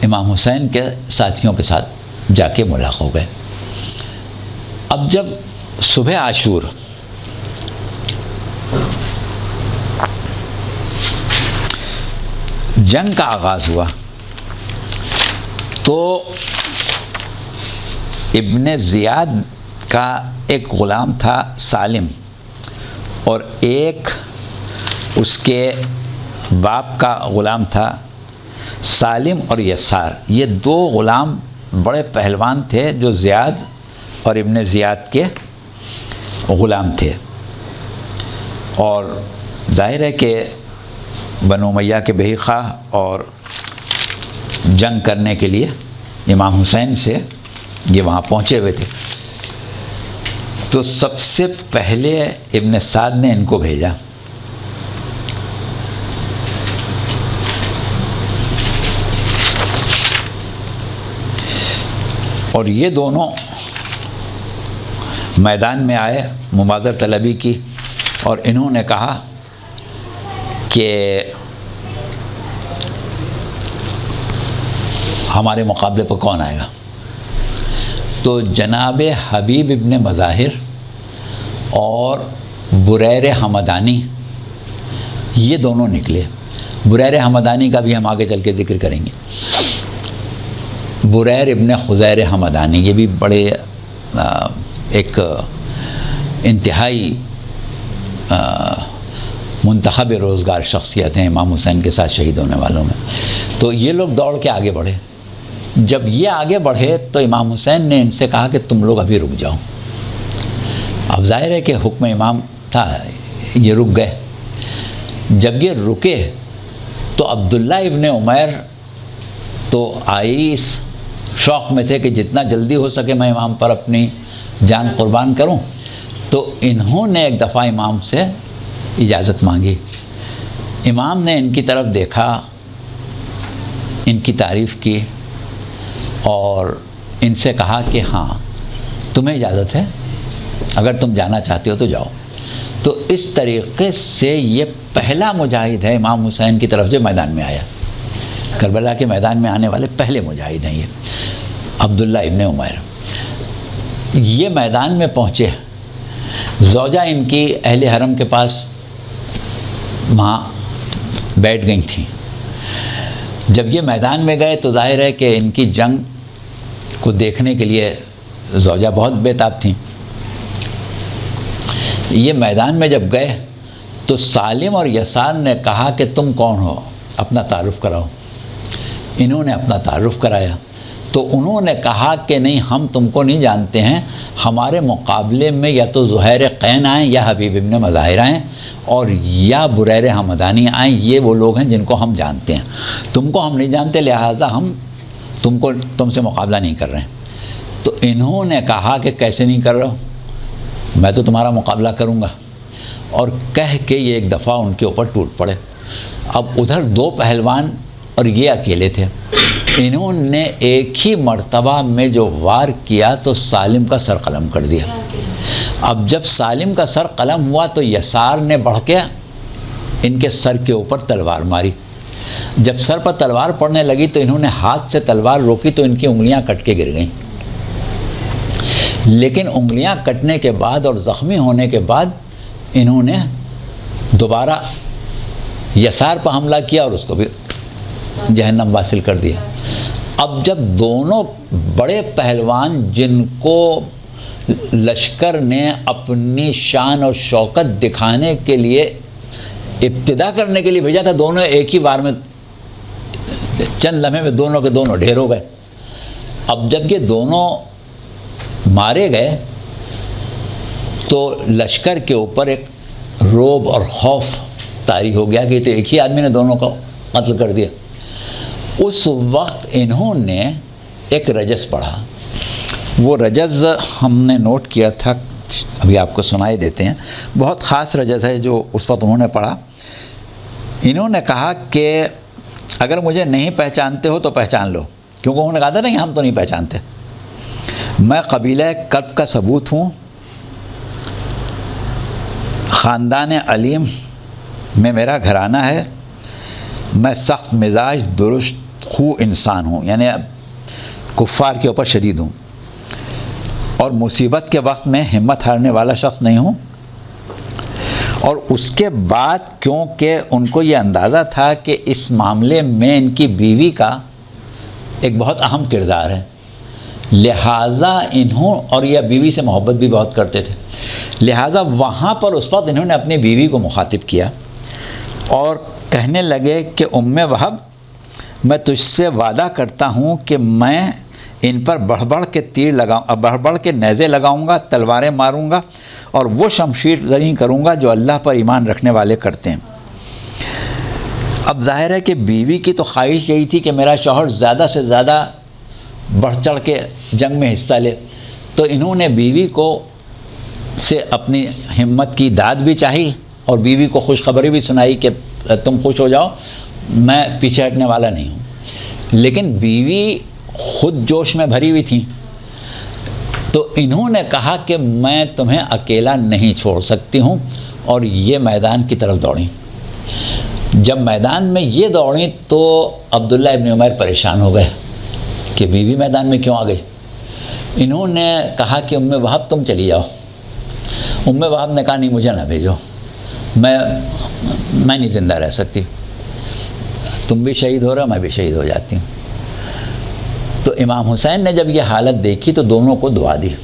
امام حسین کے ساتھیوں کے ساتھ جا کے ملاق ہو گئے۔ اب جب صبح عاشور جنگ کا آغاز ہوا تو ابن زیاد کا ایک غلام تھا سالم، اور ایک اس کے باپ کا غلام تھا سالم اور یسار۔ یہ دو غلام بڑے پہلوان تھے جو زیاد اور ابن زیاد کے غلام تھے، اور ظاہر ہے کہ بنو امیہ کے بہی خواہ اور جنگ کرنے کے لیے امام حسین سے یہ وہاں پہنچے ہوئے تھے، تو سب سے پہلے ابن سعد نے ان کو بھیجا، اور یہ دونوں میدان میں آئے مماثر طلبی کی، اور انہوں نے کہا کہ ہمارے مقابلے پر کون آئے گا؟ تو جناب حبیب ابن مظاہر اور بریر حمدانی یہ دونوں نکلے۔ بریر حمدانی کا بھی ہم آگے چل کے ذکر کریں گے۔ بریر ابن خزیر حمدانی یہ بھی بڑے ایک انتہائی منتخب روزگار شخصیت ہیں امام حسین کے ساتھ شہید ہونے والوں میں۔ تو یہ لوگ دوڑ کے آگے بڑھے۔ جب یہ آگے بڑھے تو امام حسین نے ان سے کہا کہ تم لوگ ابھی رک جاؤ۔ اب ظاہر ہے کہ حکم امام تھا، یہ رک گئے۔ جب یہ رکے تو عبداللہ ابن عمیر تو آئی اس شوق میں تھے کہ جتنا جلدی ہو سکے میں امام پر اپنی جان قربان کروں، تو انہوں نے ایک دفعہ امام سے اجازت مانگی۔ امام نے ان کی طرف دیکھا، ان کی تعریف کی اور ان سے کہا کہ ہاں تمہیں اجازت ہے، اگر تم جانا چاہتے ہو تو جاؤ۔ تو اس طریقے سے یہ پہلا مجاہد ہے امام حسین کی طرف جو میدان میں آیا۔ کربلا کے میدان میں آنے والے پہلے مجاہد ہیں یہ عبداللہ ابن عمیر۔ یہ میدان میں پہنچے، زوجہ ان کی اہل حرم کے پاس وہاں بیٹھ گئی تھیں۔ جب یہ میدان میں گئے تو ظاہر ہے کہ ان کی جنگ کو دیکھنے کے لیے زوجہ بہت بےتاب تھیں۔ یہ میدان میں جب گئے تو سالم اور یسار نے کہا کہ تم کون ہو، اپنا تعارف کراؤ۔ انہوں نے اپنا تعارف کرایا تو انہوں نے کہا کہ نہیں، ہم تم کو نہیں جانتے ہیں، ہمارے مقابلے میں یا تو زہیر قین آئیں یا حبیب ابن مظاہر آئیں اور یا بریر حمدانی آئیں، یہ وہ لوگ ہیں جن کو ہم جانتے ہیں، تم کو ہم نہیں جانتے، لہٰذا ہم تم سے مقابلہ نہیں کر رہے ہیں۔ تو انہوں نے کہا کہ کیسے نہیں کر رہا ہو، میں تو تمہارا مقابلہ کروں گا، اور کہہ کے یہ ایک دفعہ ان کے اوپر ٹوٹ پڑے۔ اب ادھر دو پہلوان اور یہ اکیلے تھے، انہوں نے ایک ہی مرتبہ میں جو وار کیا تو سالم کا سر قلم کر دیا۔ اب جب سالم کا سر قلم ہوا تو یسار نے بڑھ کے ان کے سر کے اوپر تلوار ماری۔ جب سر پر تلوار پڑنے لگی تو انہوں نے ہاتھ سے تلوار روکی تو ان کی انگلیاں کٹ کے گر گئیں، لیکن انگلیاں کٹنے کے بعد اور زخمی ہونے کے بعد انہوں نے دوبارہ یسار پر حملہ کیا اور اس کو بھی جہنم واصل کر دیا۔ اب جب دونوں بڑے پہلوان جن کو لشکر نے اپنی شان اور شوکت دکھانے کے لیے ابتدا کرنے کے لیے بھیجا تھا، دونوں ایک ہی بار میں چند لمحے میں دونوں کے دونوں ڈھیر ہو گئے۔ اب جب یہ دونوں مارے گئے تو لشکر کے اوپر ایک رعب اور خوف طاری ہو گیا کہ یہ تو ایک ہی آدمی نے دونوں کو قتل کر دیا۔ اس وقت انہوں نے ایک رجز پڑھا، وہ رجز ہم نے نوٹ کیا تھا، ابھی آپ کو سنائی دیتے ہیں، بہت خاص رجز ہے جو اس وقت انہوں نے پڑھا۔ انہوں نے کہا کہ اگر مجھے نہیں پہچانتے ہو تو پہچان لو، کیونکہ انہوں نے کہا تھا نہیں ہم تو نہیں پہچانتے، میں قبیلہ کرب کا ثبوت ہوں، خاندان علیم میں میرا گھرانہ ہے، میں سخت مزاج درست خو انسان ہوں، یعنی کفار کے اوپر شدید ہوں، اور مصیبت کے وقت میں ہمت ہارنے والا شخص نہیں ہوں۔ اور اس کے بعد کیونکہ ان کو یہ اندازہ تھا کہ اس معاملے میں ان کی بیوی کا ایک بہت اہم کردار ہے، لہٰذا انہوں، اور یہ بیوی سے محبت بھی بہت کرتے تھے، لہٰذا وہاں پر اس وقت انہوں نے اپنی بیوی کو مخاطب کیا اور کہنے لگے کہ ام وہب، میں تجھ سے وعدہ کرتا ہوں کہ میں ان پر بڑھ بڑھ کے نیزے لگاؤں گا، تلواریں ماروں گا اور وہ شمشیر زریں کروں گا جو اللہ پر ایمان رکھنے والے کرتے ہیں۔ اب ظاہر ہے کہ بیوی کی تو خواہش یہی تھی کہ میرا شوہر زیادہ سے زیادہ بڑھ چڑھ کے جنگ میں حصہ لے. تو انہوں نے بیوی کو سے اپنی ہمت کی داد بھی چاہی اور بیوی کو خوشخبری بھی سنائی کہ تم خوش ہو جاؤ، میں پیچھے ہٹنے والا نہیں ہوں. لیکن بیوی خود جوش میں بھری ہوئی تھیں، تو انہوں نے کہا کہ میں تمہیں اکیلا نہیں چھوڑ سکتی ہوں، اور یہ میدان کی طرف دوڑیں. جب میدان میں یہ دوڑیں تو عبداللہ ابن عمیر پریشان ہو گئے کہ بیوی میدان میں کیوں آ گئی. انہوں نے کہا کہ ام وہب تم چلی جاؤ. ام وہب نے کہا نہیں، مجھے نہ بھیجو، میں نہیں زندہ رہ سکتی، تم بھی شہید ہو رہے ہو، میں بھی شہید ہو جاتی ہوں. تو امام حسین نے جب یہ حالت دیکھی تو دونوں کو دعا دی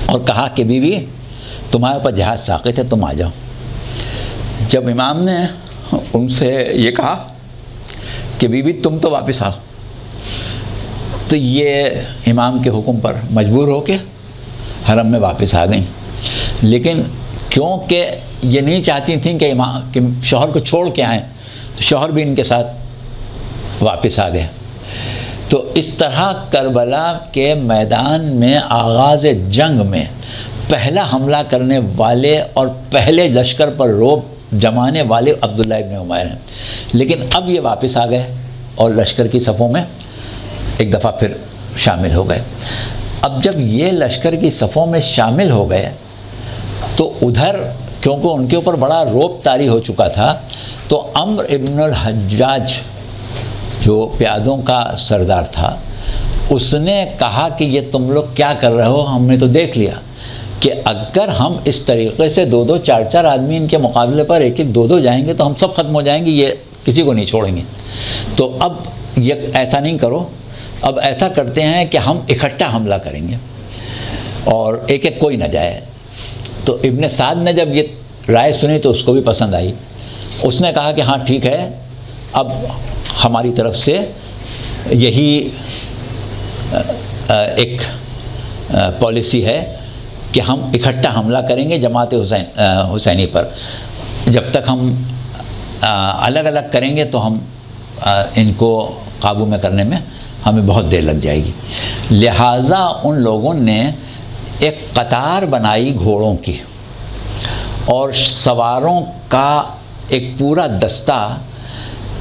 اور کہا کہ بیوی تمہارے اوپر جہاد ساقط ہے، تم آ جاؤ. جب امام نے ان سے یہ کہا کہ بیوی تم تو واپس آؤ، تو یہ امام کے حکم پر مجبور ہو کے حرم میں واپس آ گئیں. لیکن کیونکہ یہ نہیں چاہتی تھیں کہ شوہر کو چھوڑ کے آئیں، تو شوہر بھی ان کے ساتھ واپس آ گئے. تو اس طرح کربلا کے میدان میں آغاز جنگ میں پہلا حملہ کرنے والے اور پہلے لشکر پر رعب جمانے والے عبداللہ ابن عمیر ہیں. لیکن اب یہ واپس آ گئے اور لشکر کی صفوں میں ایک دفعہ پھر شامل ہو گئے. اب جب یہ لشکر کی صفوں میں شامل ہو گئے تو ادھر کیونکہ ان کے اوپر بڑا رعب طاری ہو چکا تھا، تو عمرو ابن الحجاج جو پیادوں کا سردار تھا، اس نے کہا کہ یہ تم لوگ کیا کر رہے ہو، ہم نے تو دیکھ لیا کہ اگر ہم اس طریقے سے 2-2 4-4 آدمی ان کے مقابلے پر 1-1 2-2 جائیں گے تو ہم سب ختم ہو جائیں گے، یہ کسی کو نہیں چھوڑیں گے. تو اب یہ ایسا نہیں کرو، اب ایسا کرتے ہیں کہ ہم اکٹھا حملہ کریں گے اور 1-1 کوئی نہ جائے. تو ابن سعد نے جب یہ رائے سنی تو اس کو بھی پسند آئی. اس نے کہا کہ ہاں ٹھیک ہے، اب ہماری طرف سے یہی ایک پالیسی ہے کہ ہم اکٹھا حملہ کریں گے جماعت حسینی پر. جب تک ہم الگ الگ کریں گے تو ہم ان کو قابو میں کرنے میں ہمیں بہت دیر لگ جائے گی. لہٰذا ان لوگوں نے ایک قطار بنائی گھوڑوں کی اور سواروں کا ایک پورا دستہ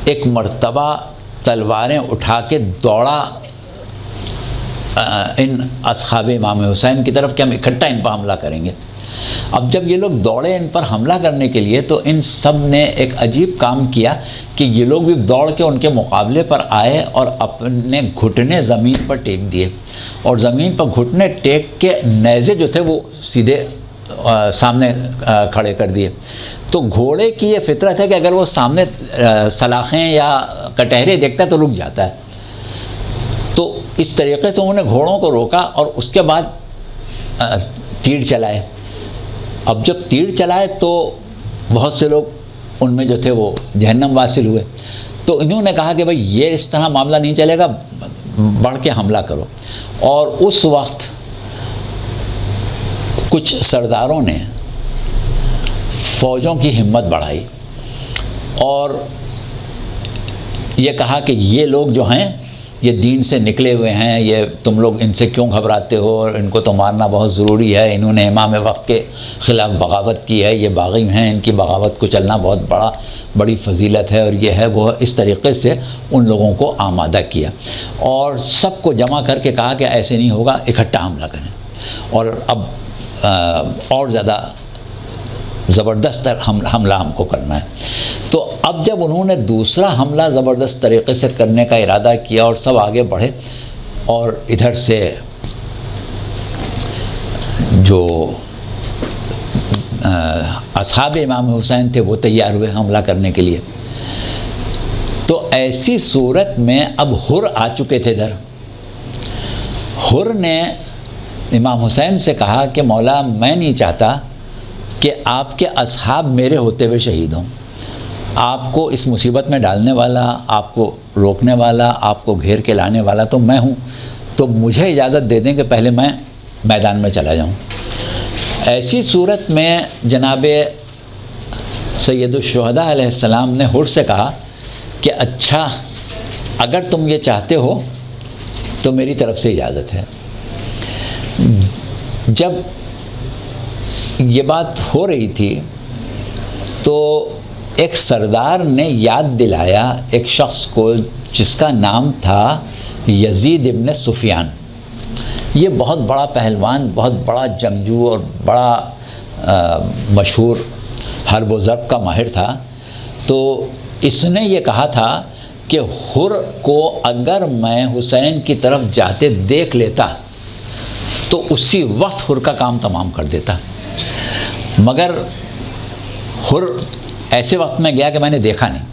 ایک مرتبہ تلواریں اٹھا کے دوڑا ان اصحاب امام حسین کی طرف کہ ہم اکٹھا ان پر حملہ کریں گے. اب جب یہ لوگ دوڑے ان پر حملہ کرنے کے لیے تو ان سب نے ایک عجیب کام کیا کہ یہ لوگ بھی دوڑ کے ان کے مقابلے پر آئے اور اپنے گھٹنے زمین پر ٹیک دیے اور زمین پر گھٹنے ٹیک کے نیزے جو تھے وہ سیدھے سامنے کھڑے کر دیے. تو گھوڑے کی یہ فطرت ہے کہ اگر وہ سامنے سلاخیں یا کٹہرے دیکھتا ہے تو رک جاتا ہے. تو اس طریقے سے انہوں نے گھوڑوں کو روکا اور اس کے بعد تیر چلائے. اب جب تیر چلائے تو بہت سے لوگ ان میں جو تھے وہ جہنم واصل ہوئے. تو انہوں نے کہا کہ بھئی یہ اس طرح معاملہ نہیں چلے گا، بڑھ کے حملہ کرو. اور اس وقت کچھ سرداروں نے فوجوں کی ہمت بڑھائی اور یہ کہا کہ یہ لوگ جو ہیں یہ دین سے نکلے ہوئے ہیں، یہ تم لوگ ان سے کیوں گھبراتے ہو، اور ان کو تو مارنا بہت ضروری ہے، انہوں نے امام وقت کے خلاف بغاوت کی ہے، یہ باغی ہیں، ان کی بغاوت کو چلنا بہت بڑی فضیلت ہے، اور یہ ہے وہ. اس طریقے سے ان لوگوں کو آمادہ کیا اور سب کو جمع کر کے کہا کہ ایسے نہیں ہوگا، اکٹھا حملہ کریں اور اب اور زیادہ زبردست حملہ ہم کو کرنا ہے. تو اب جب انہوں نے دوسرا حملہ زبردست طریقے سے کرنے کا ارادہ کیا اور سب آگے بڑھے اور ادھر سے جو اصحاب امام حسین تھے وہ تیار ہوئے حملہ کرنے کے لیے. تو ایسی صورت میں اب حر آ چکے تھے ادھر. حر نے امام حسین سے کہا کہ مولا میں نہیں چاہتا کہ آپ کے اصحاب میرے ہوتے ہوئے شہید ہوں. آپ کو اس مصیبت میں ڈالنے والا، آپ کو روکنے والا، آپ کو گھیر کے لانے والا تو میں ہوں. تو مجھے اجازت دے دیں کہ پہلے میں میدان میں چلا جاؤں. ایسی صورت میں جناب سید الشہداء علیہ السلام نے حر سے کہا کہ اچھا اگر تم یہ چاہتے ہو تو میری طرف سے اجازت ہے۔ جب یہ بات ہو رہی تھی تو ایک سردار نے یاد دلایا ایک شخص کو جس کا نام تھا یزید ابن سفیان۔ یہ بہت بڑا پہلوان، بہت بڑا جنگجو اور بڑا مشہور حرب و ضرب کا ماہر تھا۔ تو اس نے یہ کہا تھا کہ حر کو اگر میں حسین کی طرف جاتے دیکھ لیتا تو اسی وقت حر کا کام تمام کر دیتا، مگر حر ایسے وقت میں گیا کہ میں نے دیکھا نہیں۔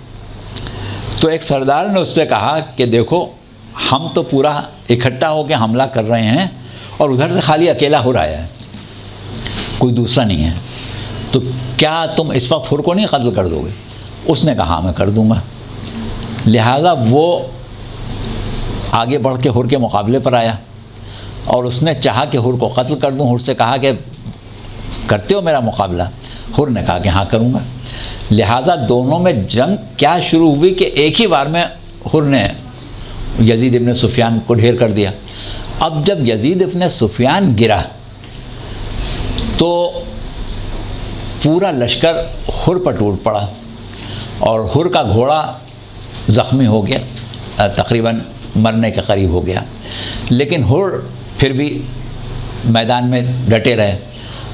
تو ایک سردار نے اس سے کہا کہ دیکھو ہم تو پورا اکٹھا ہو کے حملہ کر رہے ہیں اور ادھر سے خالی اکیلا حر آیا ہے، کوئی دوسرا نہیں ہے، تو کیا تم اس وقت حر کو نہیں قتل کر دو گے؟ اس نے کہا میں کر دوں گا۔ لہٰذا وہ آگے بڑھ کے حر کے مقابلے پر آیا اور اس نے چاہا کہ حر کو قتل کر دوں۔ حر سے کہا کہ کرتے ہو میرا مقابلہ؟ حر نے کہا کہ ہاں کروں گا۔ لہٰذا دونوں میں جنگ کیا شروع ہوئی کہ ایک ہی بار میں حر نے یزید ابن سفیان کو ڈھیر کر دیا۔ اب جب یزید ابن سفیان گرا تو پورا لشکر حر پر ٹوٹ پڑا اور حر کا گھوڑا زخمی ہو گیا، تقریباً مرنے کے قریب ہو گیا، لیکن حر پھر بھی میدان میں ڈٹے رہے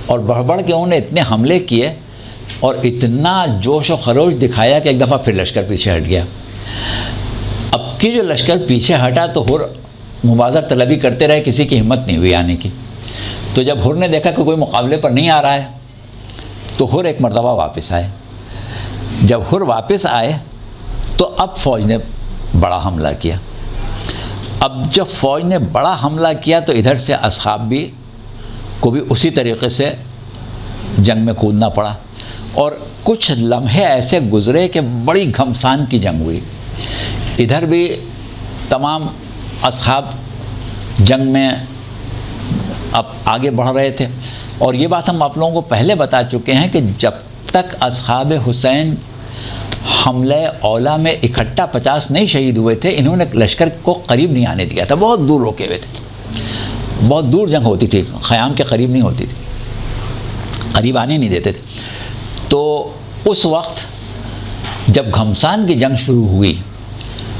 اور بڑھ بڑھ کے انہوں نے اتنے حملے کیے اور اتنا جوش و خروش دکھایا کہ ایک دفعہ پھر لشکر پیچھے ہٹ گیا۔ اب کی جو لشکر پیچھے ہٹا تو حر مبازر طلبی کرتے رہے، کسی کی ہمت نہیں ہوئی آنے کی۔ تو جب حر نے دیکھا کہ کوئی مقابلے پر نہیں آ رہا ہے تو حر ایک مرتبہ واپس آئے۔ جب حر واپس آئے تو اب فوج نے بڑا حملہ کیا۔ اب جب فوج نے بڑا حملہ کیا تو ادھر سے اصحاب کو بھی اسی طریقے سے جنگ میں کودنا پڑا اور کچھ لمحے ایسے گزرے کہ بڑی گھمسان کی جنگ ہوئی۔ ادھر بھی تمام اصحاب جنگ میں اب آگے بڑھ رہے تھے، اور یہ بات ہم آپ لوگوں کو پہلے بتا چکے ہیں کہ جب تک اصحاب حسین حملہ اولا میں اکٹھا 50 نہیں شہید ہوئے تھے، انہوں نے لشکر کو قریب نہیں آنے دیا تھا، بہت دور روکے ہوئے تھے، بہت دور جنگ ہوتی تھی، خیام کے قریب نہیں ہوتی تھی، قریب آنے نہیں دیتے تھے۔ تو اس وقت جب گھمسان کی جنگ شروع ہوئی،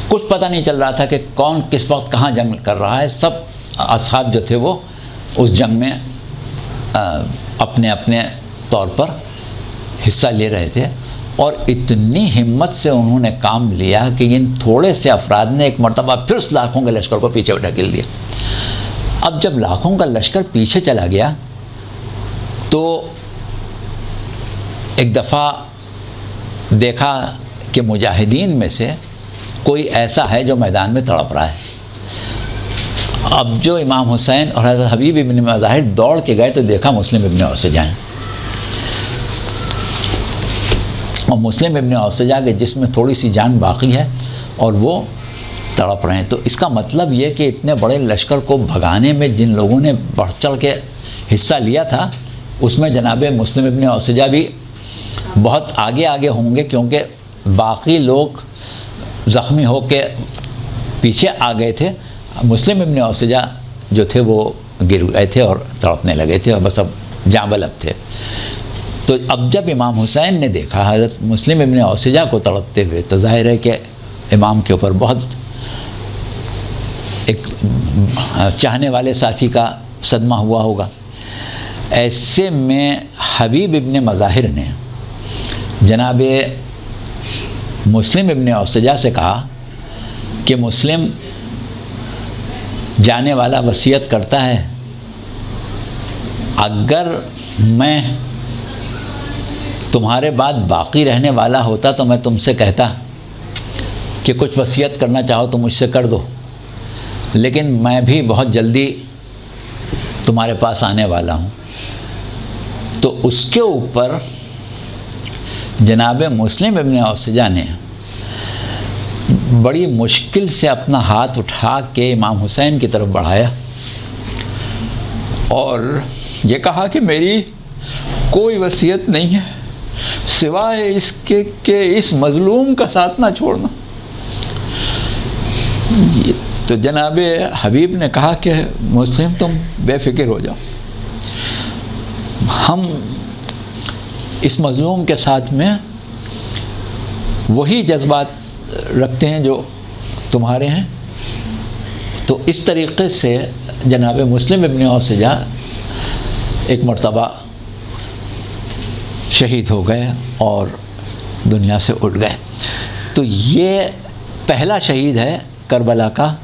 کچھ پتہ نہیں چل رہا تھا کہ کون کس وقت کہاں جنگ کر رہا ہے۔ سب اصحاب جو تھے وہ اس جنگ میں اپنے اپنے طور پر حصہ لے رہے تھے، اور اتنی ہمت سے انہوں نے کام لیا کہ ان تھوڑے سے افراد نے ایک مرتبہ پھر اس لاکھوں کے لشکر کو پیچھے ڈھکیل دیا۔ اب جب لاکھوں کا لشکر پیچھے چلا گیا تو ایک دفعہ دیکھا کہ مجاہدین میں سے کوئی ایسا ہے جو میدان میں تڑپ رہا ہے۔ اب جو امام حسین اور حضرت حبیب ابن مظاہر دوڑ کے گئے تو دیکھا مسلم ابن اوسجہ ہیں، اور مسلم ابن اوسجہ کے جسم میں تھوڑی سی جان باقی ہے اور وہ تڑپ رہے ہیں۔ تو اس کا مطلب یہ کہ اتنے بڑے لشکر کو بھگانے میں جن لوگوں نے بڑھ چڑھ کے حصہ لیا تھا، اس میں جناب مسلم ابن اوسجہ بھی بہت آگے ہوں گے، کیونکہ باقی لوگ زخمی ہو کے پیچھے آ گئے تھے، مسلم ابن اوسجہ جو تھے وہ گر گئے تھے اور تڑپنے لگے تھے اور بس اب جاں بلب تھے۔ تو اب جب امام حسین نے دیکھا حضرت مسلم ابن اوسجہ کو تڑپتے ہوئے تو ظاہر ہے کہ امام کے اوپر بہت ایک چاہنے والے ساتھی کا صدمہ ہوا ہوگا۔ ایسے میں حبیب ابن مظاہر نے جناب مسلم ابن اوسجہ سے کہا کہ مسلم جانے والا وصیت کرتا ہے، اگر میں تمہارے بعد باقی رہنے والا ہوتا تو میں تم سے کہتا کہ کچھ وصیت کرنا چاہو تو مجھ سے کر دو، لیکن میں بھی بہت جلدی تمہارے پاس آنے والا ہوں۔ تو اس کے اوپر جناب مسلم ابن اوسجہ نے بڑی مشکل سے اپنا ہاتھ اٹھا کے امام حسین کی طرف بڑھایا اور یہ کہا کہ میری کوئی وصیت نہیں ہے سوائے اس کے کہ اس مظلوم کا ساتھ نہ چھوڑنا۔ تو تو جناب حبیب نے کہا کہ مسلم تم بے فکر ہو جاؤ، ہم اس مظلوم کے ساتھ میں وہی جذبات رکھتے ہیں جو تمہارے ہیں۔ تو اس طریقے سے جناب مسلم ابن اوسجہ ایک مرتبہ شہید ہو گئے اور دنیا سے اٹھ گئے۔ تو یہ پہلا شہید ہے کربلا کا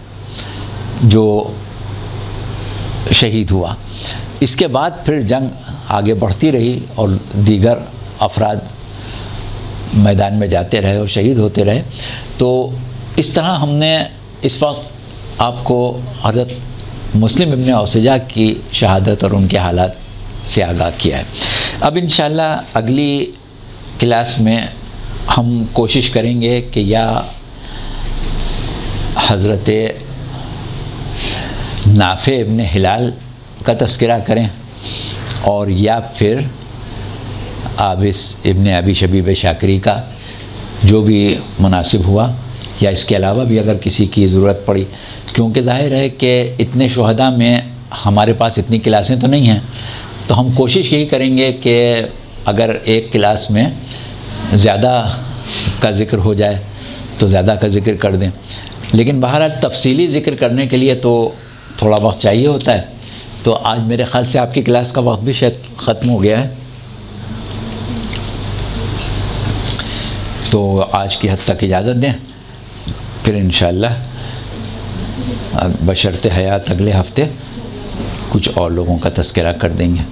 جو شہید ہوا۔ اس کے بعد پھر جنگ آگے بڑھتی رہی اور دیگر افراد میدان میں جاتے رہے اور شہید ہوتے رہے۔ تو اس طرح ہم نے اس وقت آپ کو حضرت مسلم ابن اوسجہ کی شہادت اور ان کے حالات سے آگاہ کیا ہے۔ اب انشاءاللہ اگلی کلاس میں ہم کوشش کریں گے کہ یا حضرت نافع ابن ہلال کا تذکرہ کریں اور یا پھر عابس ابن ابی شبیب شاکری کا، جو بھی مناسب ہوا، یا اس کے علاوہ بھی اگر کسی کی ضرورت پڑی، کیونکہ ظاہر ہے کہ اتنے شہداء میں ہمارے پاس اتنی کلاسیں تو نہیں ہیں، تو ہم کوشش یہی کریں گے کہ اگر ایک کلاس میں زیادہ کا ذکر ہو جائے تو زیادہ کا ذکر کر دیں، لیکن بہرحال تفصیلی ذکر کرنے کے لیے تو تھوڑا وقت چاہیے ہوتا ہے۔ تو آج میرے خیال سے آپ کی کلاس کا وقت بھی شاید ختم ہو گیا ہے، تو آج کی حد تک اجازت دیں، پھر انشاءاللہ بشرط حیات اگلے ہفتے کچھ اور لوگوں کا تذکرہ کر دیں گے۔